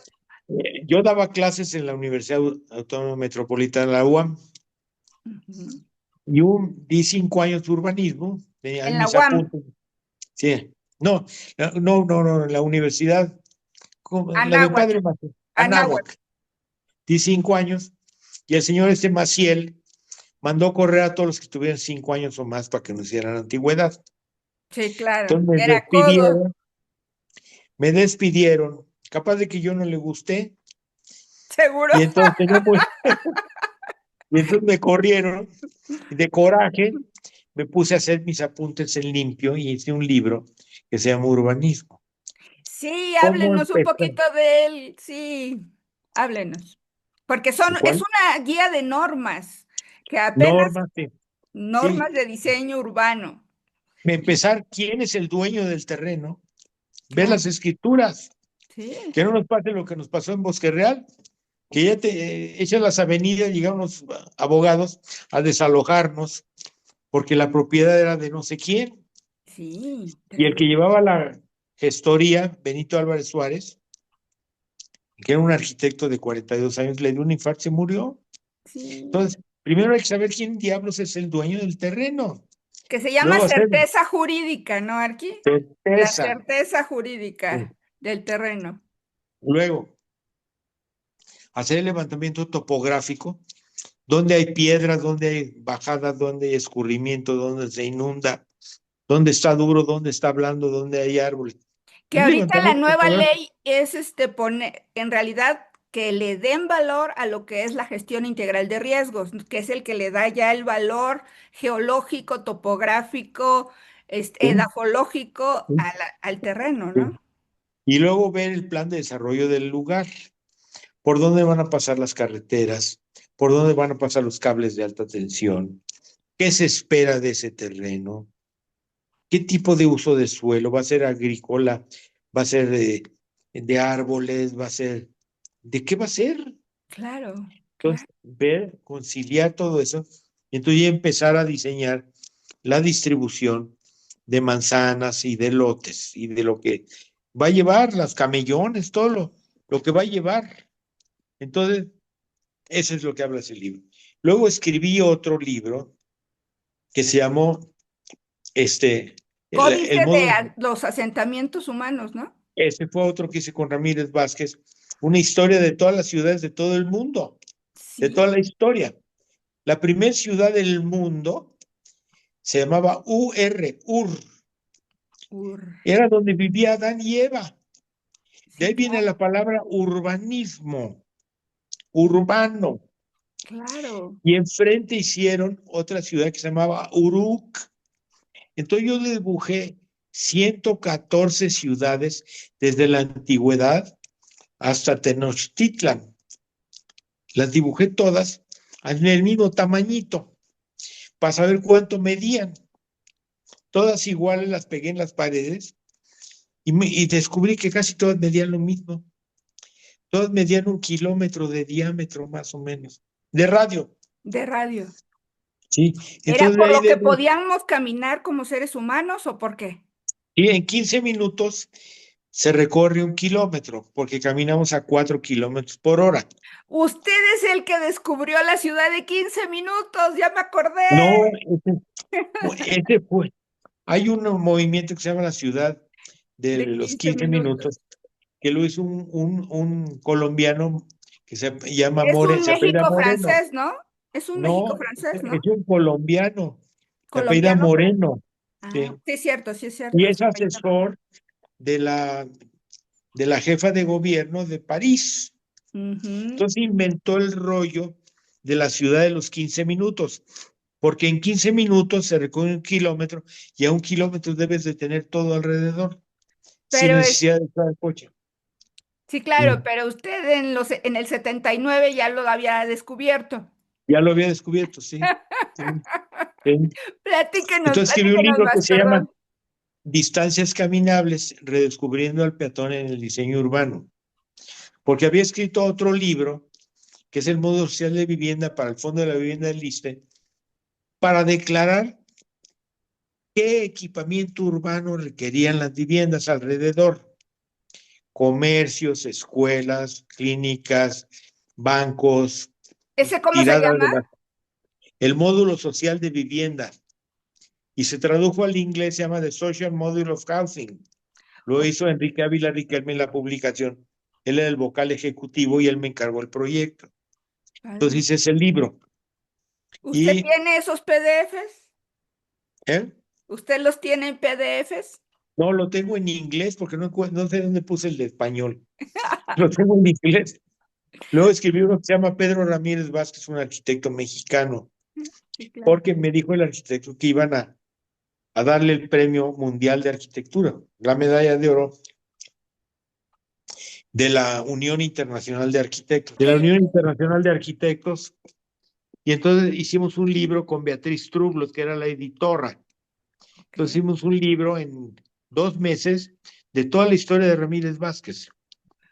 Yo daba clases en la Universidad Autónoma Metropolitana, la UAM, ujú. y di 5 años de urbanismo, tenía En la mis UAM, apuntes. Sí, no, no, en la universidad, la de Anáhuac, Padre Mateo, Anáhuac. Anáhuac, di 5 años, y el señor Maciel mandó correr a todos los que tuvieran 5 años o más para que nos hicieran antigüedad. Sí, claro. Entonces Era codo, me despidieron, capaz de que yo no le gusté, seguro. y entonces y entonces me corrieron, y de coraje me puse a hacer mis apuntes en limpio y hice un libro que se llama Urbanismo. Sí, ¿Cómo háblenos un empezar? poquito de él. Sí, háblenos. Porque es ¿Cuál? una guía de normas, que apenas Normas, sí. normas Sí. de diseño urbano. Empezar, ¿quién es el dueño del terreno? Ver Claro, las escrituras, sí, que no nos pase lo que nos pasó en Bosque Real, que ya te echan las avenidas, llegaron los abogados a desalojarnos porque la propiedad era de no sé quién, sí, y el que llevaba la gestoría, Benito Álvarez Suárez, que era un arquitecto de 42 años, le dio un infarto y se murió. sí. Entonces, primero hay que saber quién diablos es el dueño del terreno. Que se llama Luego hacer certeza jurídica, ¿no, Arqui? La certeza. certeza Sí. jurídica del terreno. Luego, hacer el levantamiento topográfico, dónde hay piedras, dónde hay bajadas, dónde hay escurrimiento, dónde se inunda, dónde está duro, dónde está blando, dónde hay árboles. Que Un ahorita la levantamiento nueva topográfico. ley es poner, en realidad, que le den valor a lo que es la gestión integral de riesgos, que es el que le da ya el valor geológico, topográfico, Sí, edafológico sí, al terreno, sí. ¿no? Y luego ver el plan de desarrollo del lugar, por dónde van a pasar las carreteras, por dónde van a pasar los cables de alta tensión, qué se espera de ese terreno, qué tipo de uso de suelo, va a ser agrícola, va a ser de árboles, va a ser, ¿de qué va a ser? Claro, Entonces, claro. ver, conciliar todo eso, y entonces ya empezar a diseñar la distribución de manzanas y de lotes y de lo que va a llevar, las camellones, todo lo que va a llevar. Entonces, eso es lo que habla ese libro. Luego escribí otro libro que se llamó el Códice de modo, los asentamientos humanos, ¿no? ese fue otro que hice con Ramírez Vázquez, una historia de todas las ciudades de todo el mundo, de Sí. toda la historia. La primera ciudad del mundo se llamaba Ur, Ur. era donde vivía Adán y Eva. De Sí, ahí viene la palabra urbanismo, urbano. claro. Y enfrente hicieron otra ciudad que se llamaba Uruk. Entonces yo dibujé 114 ciudades desde la antigüedad hasta Tenochtitlan. Las dibujé todas en el mismo tamañito para saber cuánto medían. Todas iguales las pegué en las paredes y descubrí que casi todas medían lo mismo. Todas medían 1 kilómetro de diámetro más o menos, de radio. De radio. Sí, ¿Era entonces de por ahí lo que de, podíamos caminar como seres humanos o por qué? y en 15 minutos se recorre 1 kilómetro, porque caminamos a 4 kilómetros por hora. Usted es el que descubrió la ciudad de 15 minutos, ya me acordé. No, ese fue. Hay un movimiento que se llama la ciudad de De los 15 15 minutos, minutos. que lo hizo un colombiano que se llama Es un Se apellida México Moreno. francés, ¿no? Es un México No, francés, ¿no? es un colombiano, se apellida Colombiano francés. Moreno. Ah, Sí. sí es Y cierto. es asesor de la jefa de gobierno de París. Ujú. Entonces inventó el rollo de la ciudad de los 15 minutos, porque en 15 minutos se recorre 1 kilómetro y a 1 kilómetro debes de tener todo alrededor, sin Pero es, necesidad de usar el coche. sí, claro, Mm. pero usted en el 79 ya lo había descubierto. Ya lo había descubierto, sí. Sí, sí. Entonces escribí un Platíquenos libro que más, se llama perdón. Distancias caminables, redescubriendo al peatón en el diseño urbano, porque había escrito otro libro, que es el modo social de vivienda para el Fondo de la Vivienda del ISSSTE, para declarar qué equipamiento urbano requerían las viviendas alrededor: comercios, escuelas, clínicas, bancos, ¿Ese cómo se tiradas llama? el módulo social de vivienda. Y se tradujo al inglés, se llama The Social Module of Housing. Lo O- hizo Enrique Ávila Riquelme en la publicación. Él era el vocal ejecutivo y él me encargó el proyecto. Padre. Entonces hice ese libro. ¿Usted Y tiene esos PDFs? ¿eh? ¿Usted los tiene en PDFs? No lo tengo en inglés porque no sé dónde puse el de español. Lo tengo en inglés. Luego escribí uno que se llama Pedro Ramírez Vázquez, un arquitecto mexicano, Sí, claro. porque me dijo el arquitecto que iban a darle el Premio Mundial de Arquitectura, la medalla de oro de la Unión Internacional de Arquitectos, de la Unión Internacional de Arquitectos, y entonces hicimos un libro con Beatriz Trublos, que era la editora. Entonces Ok. hicimos un libro en 2 meses de toda la historia de Ramírez Vázquez,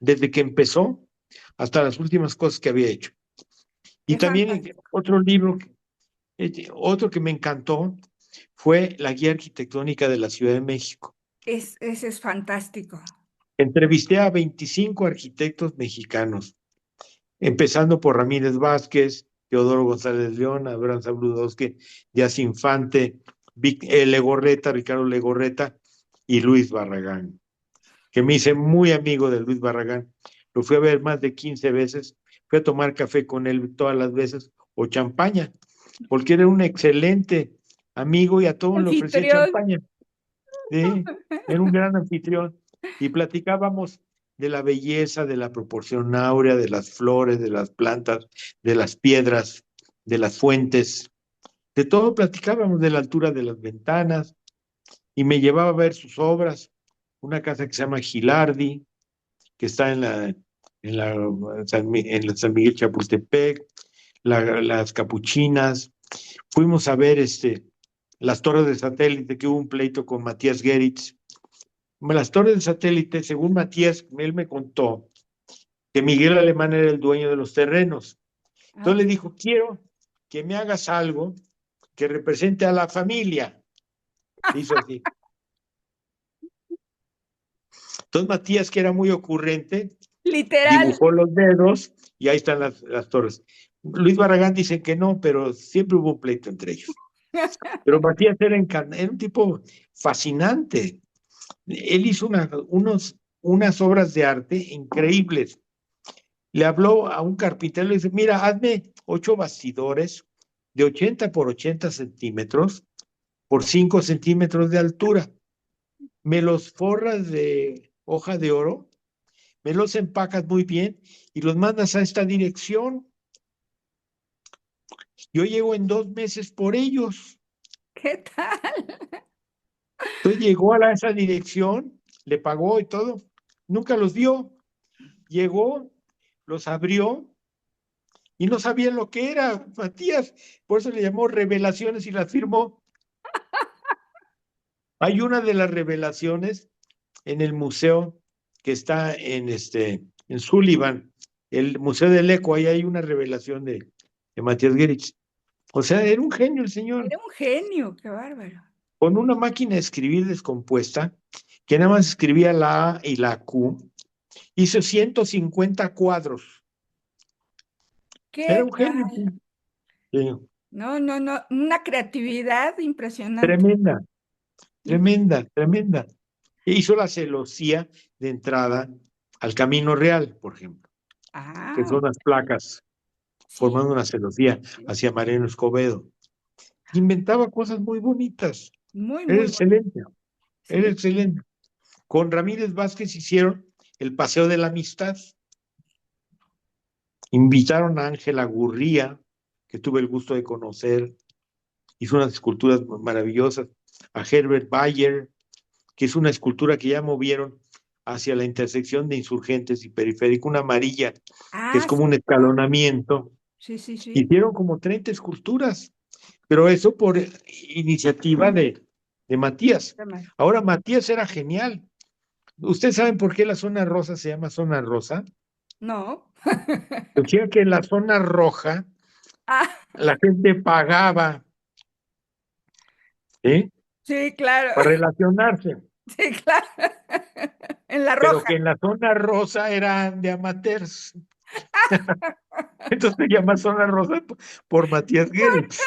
desde que empezó hasta las últimas cosas que había hecho. Y Qué también fantástico. otro libro, otro que me encantó fue La Guía Arquitectónica de la Ciudad de México. Ese es fantástico. Entrevisté a 25 arquitectos mexicanos, empezando por Ramírez Vázquez, Teodoro González León, Abraham Sabludowski, Díaz Infante, Legorreta, Ricardo Legorreta y Luis Barragán, que me hice muy amigo de Luis Barragán. Lo fui a ver más de 15 veces, fui a tomar café con él todas las veces, o champaña, porque era un excelente amigo y a todos le ofrecía Anfitrión. champaña. Sí, era un gran anfitrión y platicábamos de la belleza, de la proporción áurea, de las flores, de las plantas, de las piedras, de las fuentes, de todo platicábamos, de la altura de las ventanas, y me llevaba a ver sus obras, una casa que se llama Gilardi, que está en la San Miguel Chapultepec, las Capuchinas. Fuimos a ver las torres de satélite, que hubo un pleito con Matías Geritz. Las torres de satélite, según Matías, él me contó que Miguel Alemán era el dueño de los terrenos. Entonces le dijo, quiero que me hagas algo que represente a la familia. Hizo así. Entonces Matías, que era muy ocurrente, Literal. dibujó los dedos y ahí están las torres. Luis Barragán dice que no, pero siempre hubo un pleito entre ellos. Pero Matías era un tipo fascinante. Él hizo unas obras de arte increíbles. Le habló a un carpintero y le dice, mira, hazme 8 bastidores de 80 por 80 centímetros por 5 centímetros de altura. Me los forras de hoja de oro, me los empacas muy bien y los mandas a esta dirección. Yo llego en 2 meses por ellos. ¿Qué tal? Entonces llegó a esa dirección, le pagó y todo, nunca los vio. Llegó, los abrió y no sabían lo que era, Matías, por eso le llamó Revelaciones y las firmó. Hay una de las revelaciones en el museo que está en Sullivan, el Museo del Eco, ahí hay una revelación de Matías Geritz. O sea, era un genio el señor, Era un genio, qué bárbaro. con una máquina de escribir descompuesta, que nada más escribía la A y la Q, hizo 150 cuadros. ¿Qué Era un genio. tal? Sí. No, no, no, una creatividad impresionante. Tremenda, tremenda, tremenda. Hizo la celosía de entrada al Camino Real, por ejemplo, que Ah, son las placas sí, formando una celosía hacia Mariano Escobedo. Inventaba cosas muy bonitas. muy, Era muy bonito. excelente, era Sí. excelente. Con Ramírez Vázquez hicieron el Paseo de la Amistad. Invitaron a Ángela Gurría, que tuve el gusto de conocer, hizo unas esculturas maravillosas, a Herbert Bayer, que es una escultura que ya movieron hacia la intersección de Insurgentes y Periférico, una amarilla, que es Ah, como un sí, claro. escalonamiento. Sí, sí, sí. Hicieron como 30 esculturas, pero eso por iniciativa de Matías. Qué Ahora, Matías era genial. ¿Ustedes saben por qué la zona rosa se llama zona rosa? No. Decía que en la zona roja Ah, la gente pagaba, ¿eh? sí, claro. Para relacionarse, Sí, claro. En la pero roja. que en la zona rosa eran de amateurs. Entonces se llama zona rosa por Matías Geritz.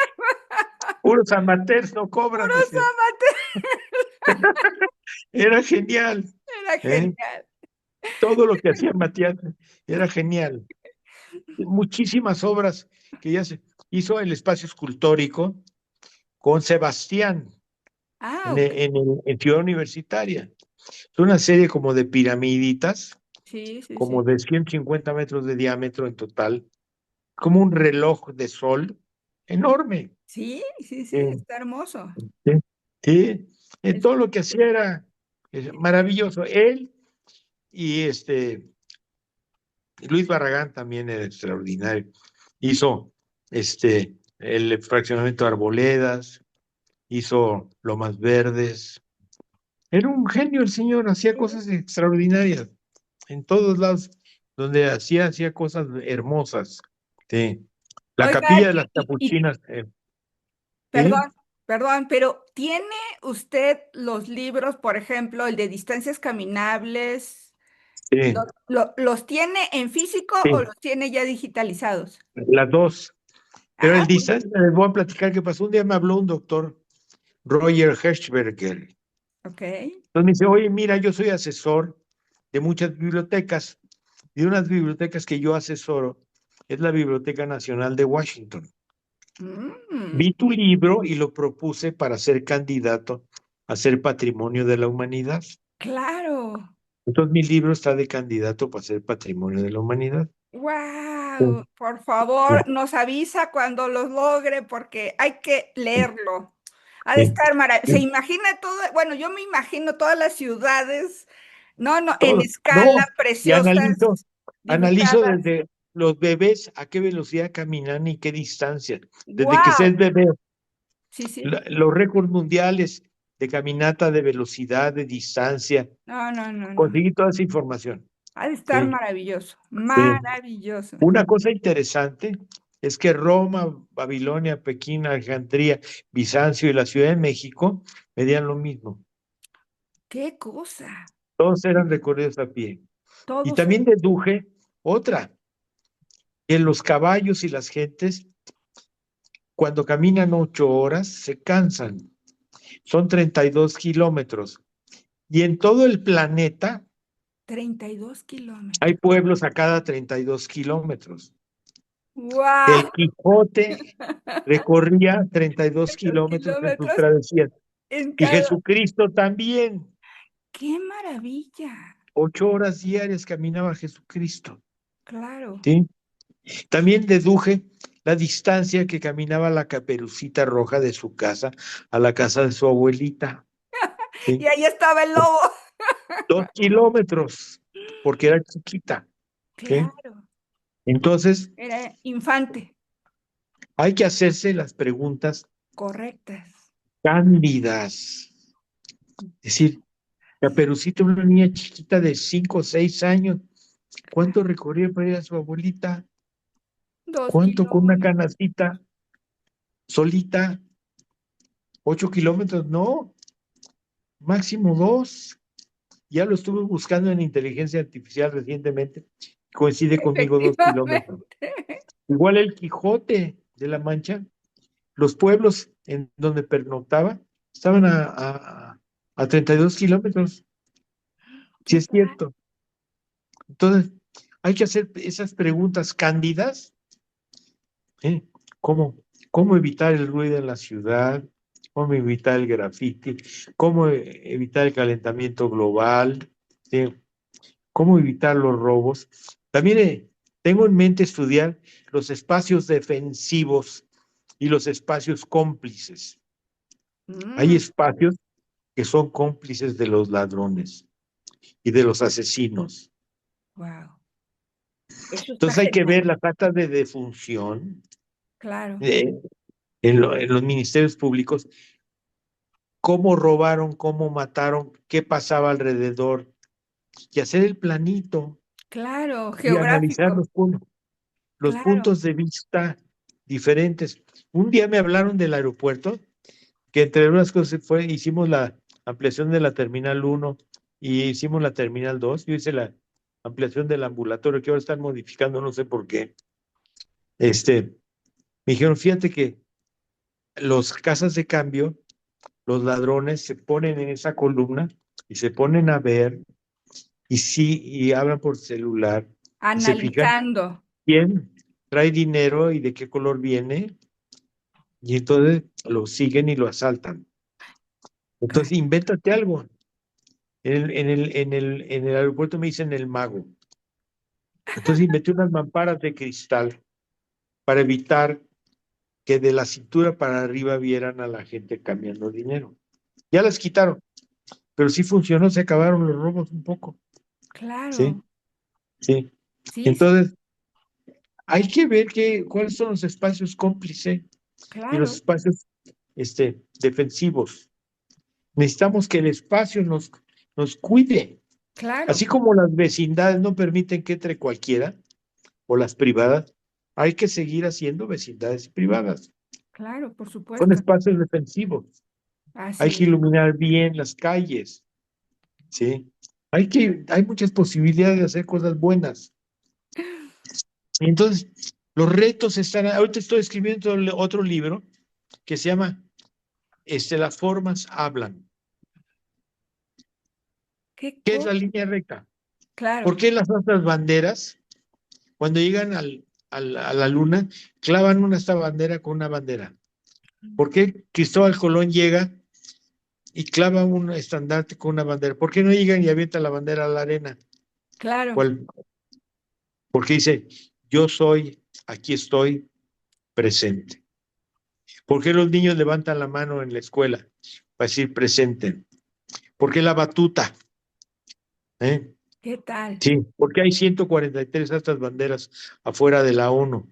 Puros amateurs no cobran, Puros decía. Era genial, Era ¿eh? genial. Todo lo que hacía Matías era genial. Muchísimas obras que ya se hizo el espacio escultórico con Sebastián Ah, ok. en Ciudad Universitaria. Es una serie como de piramiditas, Sí, sí, como sí. de 150 metros de diámetro en total, como un reloj de sol enorme. Sí, sí, sí, Eh, está hermoso. sí, sí. Es- Todo lo que hacía era maravilloso. Él y Luis Barragán también era extraordinario. Hizo el fraccionamiento de Arboledas, hizo Lomas Verdes. Era un genio el señor, hacía cosas extraordinarias en todos lados, donde hacía cosas hermosas. Sí. La Oiga, capilla de las Capuchinas. ¿Sí? perdón, perdón, pero ¿tiene usted los libros, por ejemplo, el de distancias caminables? Sí, ¿Los tiene en físico o sí, los tiene ya digitalizados? las dos. Pero Ah, el distancia, les voy a platicar qué pasó. Un día me habló un doctor, Roger Hershberger. ok. Entonces me dice, oye, mira, yo soy asesor de muchas bibliotecas. Y de unas bibliotecas que yo asesoro es la Biblioteca Nacional de Washington. Mm, Vi tu libro y lo propuse para ser candidato a ser patrimonio de la humanidad. claro. Entonces mi libro está de candidato para ser Patrimonio de la Humanidad. Sí, Wow, por sí, favor, nos avisa cuando los logre porque hay que sí, leerlo. Ha de sí, estar maravilloso. Se sí. imagina todo, bueno, yo me imagino todas las ciudades, no, en Todo. escala, No, y preciosas, analizo dibujadas. desde los bebés a qué velocidad caminan y qué distancia. Desde que se es Wow, bebé, sí, sí. los récords mundiales de caminata, de velocidad, de distancia, No, no, no, no. conseguí toda esa información. Ha de estar Sí, maravilloso, sí. maravilloso. Una cosa interesante es que Roma, Babilonia, Pekín, Alejandría, Bizancio y la Ciudad de México medían lo mismo. Qué cosa. Todos eran recorridos a pie. Y Todos, también deduje otra, que los caballos y las gentes, cuando caminan 8 horas, se cansan. Son 32 kilómetros. Y en todo el planeta 32 hay kilómetros. pueblos a cada 32 kilómetros. Wow, El Quijote recorría 32 los kilómetros en sus kilómetros travesías. en Y cada. Jesucristo también. ¡Qué maravilla! 8 horas diarias caminaba Jesucristo. Claro. ¿Sí? También deduje la distancia que caminaba la Caperucita Roja de su casa a la casa de su abuelita. ¿Sí? Y ahí estaba el lobo. 2 kilómetros, porque era chiquita. ¿Sí? Claro, Entonces, era infante. hay que hacerse las preguntas Correctas. cándidas. Es decir, Caperucita, una niña chiquita de 5 o 6 años, ¿cuánto recorrió para ir a su abuelita? Dos ¿Cuánto con una kilómetros. canastita solita? 8 kilómetros, no, máximo 2. Ya lo estuve buscando en inteligencia artificial recientemente. Coincide conmigo 2 kilómetros. Efectivamente. Igual el Quijote de la Mancha, los pueblos en donde pernoctaba estaban a 32 kilómetros, si Qué es cierto. Entonces, hay que hacer esas preguntas cándidas. ¿Eh? ¿Cómo, cómo evitar el ruido en la ciudad? ¿Cómo evitar el grafiti? ¿Cómo evitar el calentamiento global? ¿Sí? ¿Cómo evitar los robos? También tengo en mente estudiar los espacios defensivos y los espacios cómplices. Hay Mm, espacios que son cómplices de los ladrones y de los asesinos. wow. Eso está Entonces hay que genial. ver las actas de defunción Claro, eh, en los ministerios públicos, cómo robaron, cómo mataron, qué pasaba alrededor, y hacer el planito claro, y analizar geográfico. los Claro. puntos de vista diferentes. Un día me hablaron del aeropuerto, que entre unas cosas hicimos la ampliación de la Terminal 1 y hicimos la Terminal 2. Yo hice la ampliación del ambulatorio, que ahora están modificando, no sé por qué. Me dijeron, fíjate que los casas de cambio, los ladrones se ponen en esa columna y se ponen a ver y sí, y hablan por celular y se fijan Analizando. quién trae dinero y de qué color viene, y entonces lo siguen y lo asaltan. Claro. Entonces, invéntate algo. En el aeropuerto me dicen el mago. Entonces inventé unas mamparas de cristal para evitar que de la cintura para arriba vieran a la gente cambiando dinero. Ya las quitaron, pero sí funcionó, se acabaron los robos un poco. ¿Sí? Claro. Sí. Sí, sí, Entonces, hay que ver cuáles son los espacios cómplices y los claro, espacios defensivos. Necesitamos que el espacio nos cuide, así claro, como las vecindades no permiten que entre cualquiera, o las privadas, hay que seguir haciendo vecindades privadas. claro, por Son supuesto. espacios defensivos. Hay Así que es. iluminar bien las calles, ¿sí? Hay muchas posibilidades de hacer cosas buenas. Y entonces, los retos están. Ahorita estoy escribiendo otro libro que se llama Las formas hablan. Qué ¿Qué es la cosa. línea recta? ¿Por Claro. qué las otras banderas, cuando llegan a la luna, clavan esta bandera con una bandera? ¿Por qué Cristóbal Colón llega y clava un estandarte con una bandera. ¿Por qué no llegan y avientan la bandera a la arena? Claro. Porque dice, yo soy, aquí estoy presente. ¿Por qué los niños levantan la mano en la escuela para decir presente? ¿Por qué la batuta? ¿Eh? ¿Qué tal? Sí, porque hay 143 estas banderas afuera de la ONU.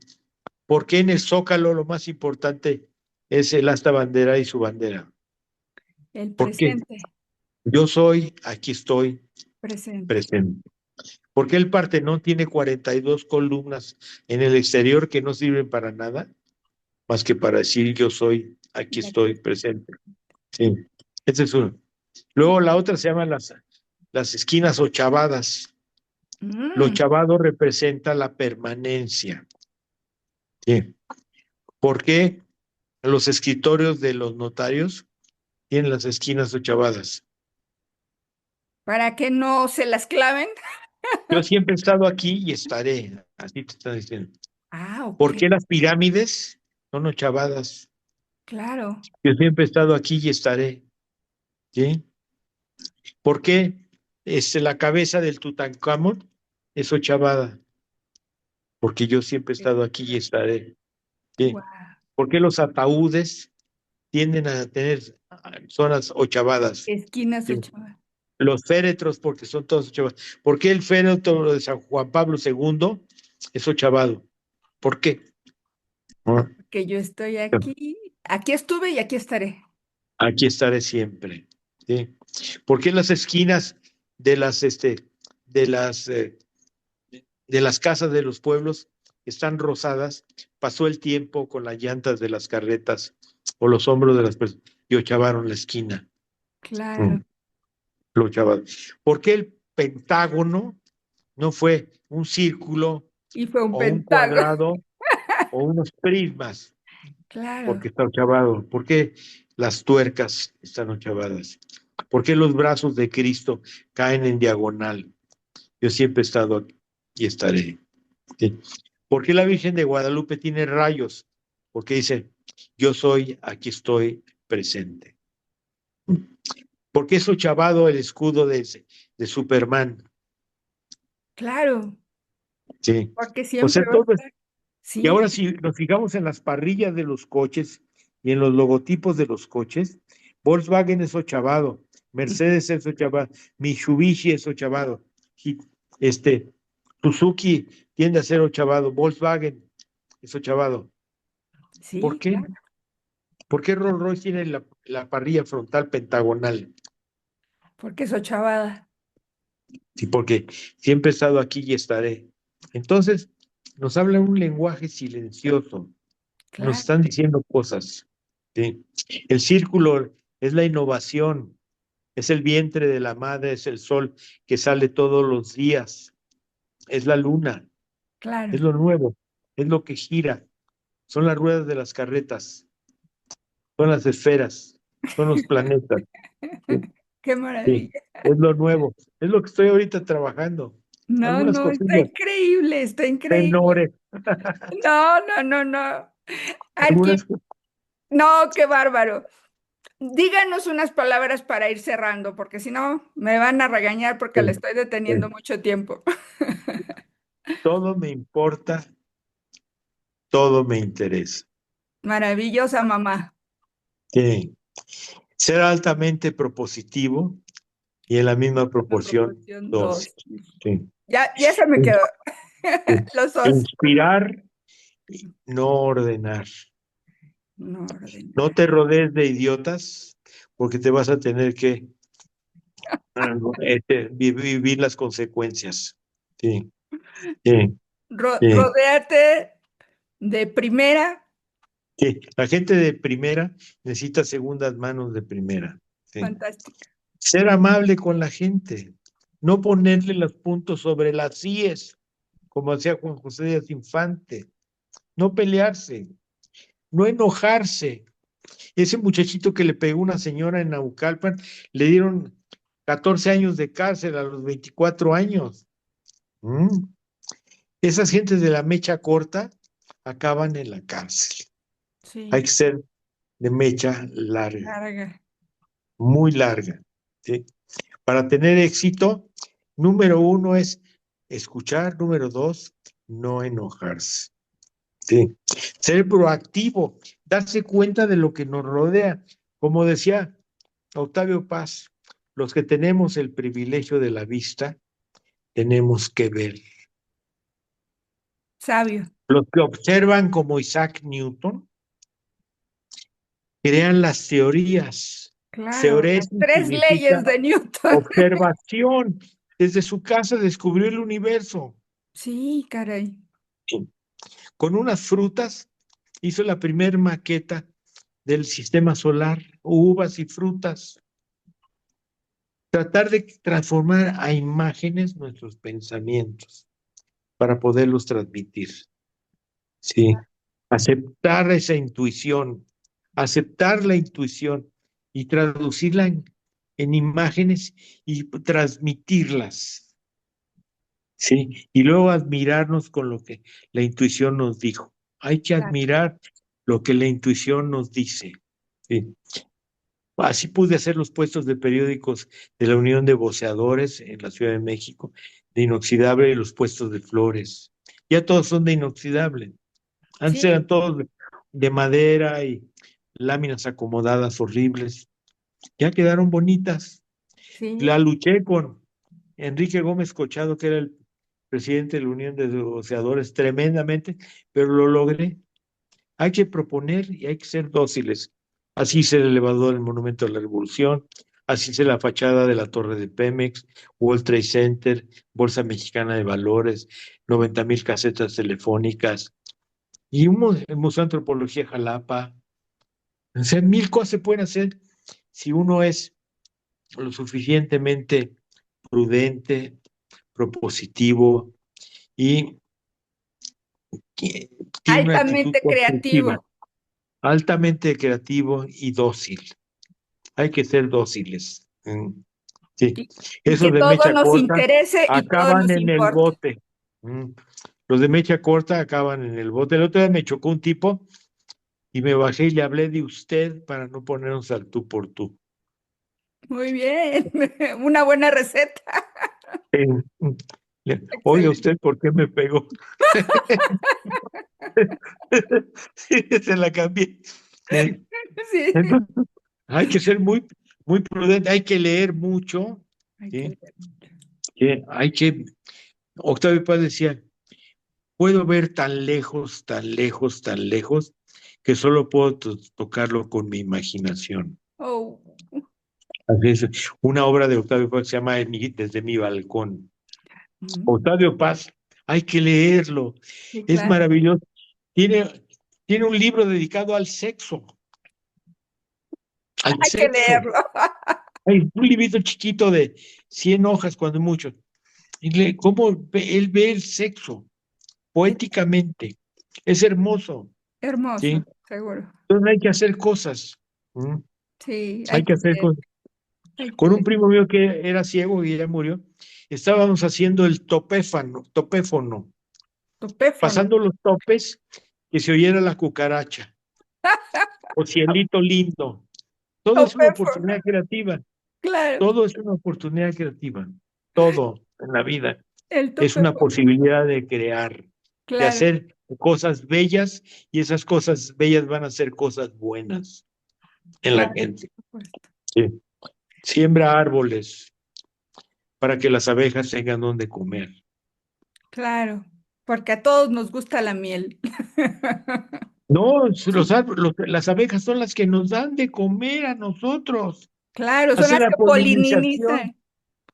¿Por qué en el Zócalo lo más importante es el asta bandera y su bandera? El ¿Por qué? presente. Yo soy, aquí estoy Presente. presente. ¿Por qué el Partenón tiene 42 columnas en el exterior que no sirven para nada? Más que para decir yo soy, aquí Y aquí. estoy presente. Sí, ese es uno. Luego la otra se llama las esquinas ochavadas. Lo Mm, chavado representa la permanencia. Sí. ¿Por qué los escritorios de los notarios tienen las esquinas ochavadas? para que no se las claven. Yo siempre he estado aquí y estaré. Así te están diciendo. Ah, ok. ¿Por qué las pirámides son ochavadas? Claro. Yo siempre he estado aquí y estaré. ¿Sí? ¿Por qué la cabeza del Tutankamón es ochavada? Porque yo siempre he estado aquí y estaré. ¿Sí? Wow. ¿Por qué los ataúdes tienden a tener zonas ochavadas? Esquinas ¿Sí? ochoa. Los féretros, porque son todos ochavados. ¿Por qué el féretro de San Juan Pablo II es ochavado? ¿Por qué? Ah, Que yo estoy aquí. Aquí estuve y aquí estaré. aquí estaré siempre. ¿Sí? ¿Por qué las esquinas de de las, eh, de las casas de los pueblos están rosadas? Pasó el tiempo con las llantas de las carretas o los hombros de las personas y ochavaron la esquina. Mm, Claro. lo ochavaron. ¿Por qué el pentágono no fue un círculo Y fue un o un pentágono. cuadrado o unos prismas? Claro. Porque está ochavado. ¿Por qué las tuercas están ochavadas? ¿Por qué los brazos de Cristo caen en diagonal? Yo siempre he estado aquí y estaré. ¿Sí? ¿Por qué la Virgen de Guadalupe tiene rayos? Porque dice, yo soy, aquí estoy presente. ¿Por qué es ochavado el escudo de Superman? Claro. Sí. Porque O sea, siempre va a todo. estar. Y Sí, ahora si nos fijamos en las parrillas de los coches y en los logotipos de los coches, Volkswagen es ochavado, Mercedes es ochavado, Mitsubishi es ochavado, y Suzuki tiende a ser ochavado, Volkswagen es ochavado. ¿Por sí, qué? claro. ¿Por qué Rolls Royce tiene la parrilla frontal pentagonal? Porque es ochavada. Sí, porque siempre he estado aquí y estaré. Entonces, nos habla un lenguaje silencioso. Nos Claro. están diciendo cosas. ¿Sí? El círculo es la innovación, es el vientre de la madre, es el sol que sale todos los días, es la luna, es Claro. lo nuevo, es lo que gira, son las ruedas de las carretas, son las esferas, son los planetas. Sí, Qué sí, maravilla. es lo nuevo, es lo que estoy ahorita trabajando. No, Algunas no, está cosillas increíble, está increíble. menores, No, no, no, no. Arqui, algunas no, qué bárbaro. Díganos unas palabras para ir cerrando, porque si no, me van a regañar porque le estoy deteniendo mucho tiempo. todo me importa, todo me interesa. Maravillosa mamá. Sí. Ser altamente propositivo y en la misma La proporción proporción dosis. 2. Sí. Ya se me quedó. Sí. Los dos. Inspirar y no ordenar. No orden. No te rodees de idiotas porque te vas a tener que vivir las consecuencias. Sí, sí, sí, Rodéate de primera. sí. La gente de primera necesita segundas manos de primera. Sí. Fantástica. Ser amable con la gente, no ponerle los puntos sobre las íes, como hacía Juan José Díaz Infante, no pelearse, no enojarse. Ese muchachito que le pegó una señora en Naucalpan, le dieron 14 años de cárcel a los 24 años. ¿Mm? Esas gentes de la mecha corta acaban en la cárcel. Hay Sí, que ser de mecha larga. larga. muy larga, ¿sí? Para tener éxito, número 1 es escuchar, número 2, no enojarse, ¿sí? Ser proactivo, darse cuenta de lo que nos rodea. Como decía Octavio Paz, los que tenemos el privilegio de la vista, tenemos que ver. Sabio. Los que observan como Isaac Newton, crean las teorías. Claro, las Teoresis 3 significa leyes de Newton. observación. Desde su casa descubrió el universo. Sí, caray. Sí. Con unas frutas hizo la primer maqueta del sistema solar, uvas y frutas. Tratar de transformar a imágenes nuestros pensamientos para poderlos transmitir. Sí. Aceptar esa intuición, aceptar la intuición y traducirla en imágenes y transmitirlas, ¿sí? Y luego admirarnos con lo que la intuición nos dijo. Hay que Claro. admirar lo que la intuición nos dice, ¿sí? Así pude hacer los puestos de periódicos de la Unión de Voceadores en la Ciudad de México, de inoxidable, y los puestos de flores. Ya todos son de inoxidable. Antes Sí, eran todos de madera y láminas acomodadas horribles. Ya quedaron bonitas. La sí, luché con Enrique Gómez Cochado, que era el presidente de la Unión de Negociadores, tremendamente, pero lo logré. Hay que proponer y hay que ser dóciles. Así hice el elevador del Monumento a la Revolución, así hice la fachada de la Torre de Pemex, World Trade Center, Bolsa Mexicana de Valores, 90,000 casetas telefónicas, y el Museo de Antropología Jalapa. O sea, 1,000 cosas se pueden hacer si uno es lo suficientemente prudente, propositivo y tiene una actitud altamente constructiva, creativo. altamente creativo y dócil. Hay que ser dóciles. Sí. Y, y que Esos de todo mecha nos corta interese y todo acaban nos en el importe. bote. Mm. Los de mecha corta acaban en el bote. El otro día me chocó un tipo y me bajé y le hablé de usted para no ponernos al tú por tú. Muy bien, una buena receta. Eh, Oiga, Excelente. ¿usted por qué me pegó? Sí, se la cambié. Sí, Entonces, hay que ser muy, muy prudente, hay que leer mucho, hay que ¿sí? leer mucho. Octavio Paz decía, puedo ver tan lejos, tan lejos, tan lejos, que solo puedo tocarlo con mi imaginación. Oh, Así es, una obra de Octavio Paz se llama Desde mi balcón. mm, Octavio Paz, hay que leerlo, sí, es claro. maravilloso. Tiene un libro dedicado al sexo, al Hay que sexo. leerlo. Hay un librito chiquito de 100 hojas, cuando mucho. Y cómo él ve el sexo Es poéticamente. Es hermoso, ¿sí? hermoso, seguro. Entonces hay que hacer cosas. ¿Mm? Sí, Hay hay que que hacer leer, cosas. hay que Con un leer. primo mío que era ciego y ya murió, estábamos haciendo el topéfono, Topéfono. pasando los topes, que se oyera la cucaracha, o cielito lindo. Todo es una Topéfono, oportunidad creativa, claro, todo es una oportunidad creativa, todo en la vida el es una topéfono, posibilidad de crear, de claro. hacer cosas bellas, y esas cosas bellas van a ser cosas buenas en la Claro, gente. por supuesto. Sí. Siembra árboles para que las abejas tengan donde comer. Claro, porque a todos nos gusta la miel. No, las abejas son las que nos dan de comer a nosotros, Claro, son hacen las la que polinización. polinizan.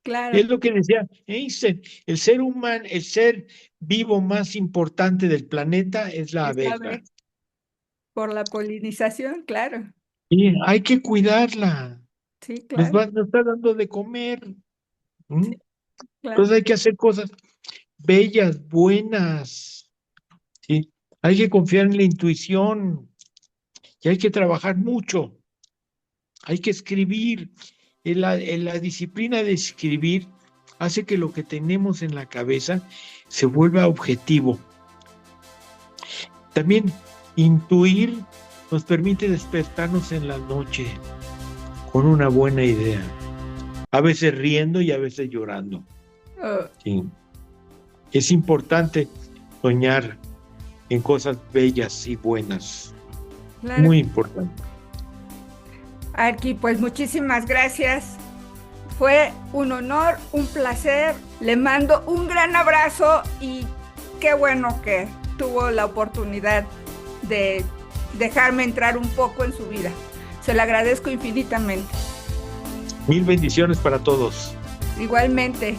Claro, Es lo que decía Einstein, el ser humano, el ser vivo más importante del planeta es la es la abeja. abeja. Por la polinización, claro. Y hay que cuidarla, Sí, claro. nos está dando de comer. Sí, ¿Mm? claro. Entonces hay que hacer cosas bellas, buenas, ¿sí? Hay que confiar en la intuición y hay que trabajar mucho. Hay que escribir. En la disciplina de escribir hace que lo que tenemos en la cabeza se vuelva objetivo. También intuir nos permite despertarnos en la noche con una buena idea. A veces riendo y a veces llorando. Sí. Es importante soñar en cosas bellas y buenas. Claro. Muy importante. Arqui, pues muchísimas gracias. Fue un honor, un placer. Le mando un gran abrazo y qué bueno que tuvo la oportunidad de dejarme entrar un poco en su vida. Se lo agradezco infinitamente. Mil bendiciones para todos. Igualmente.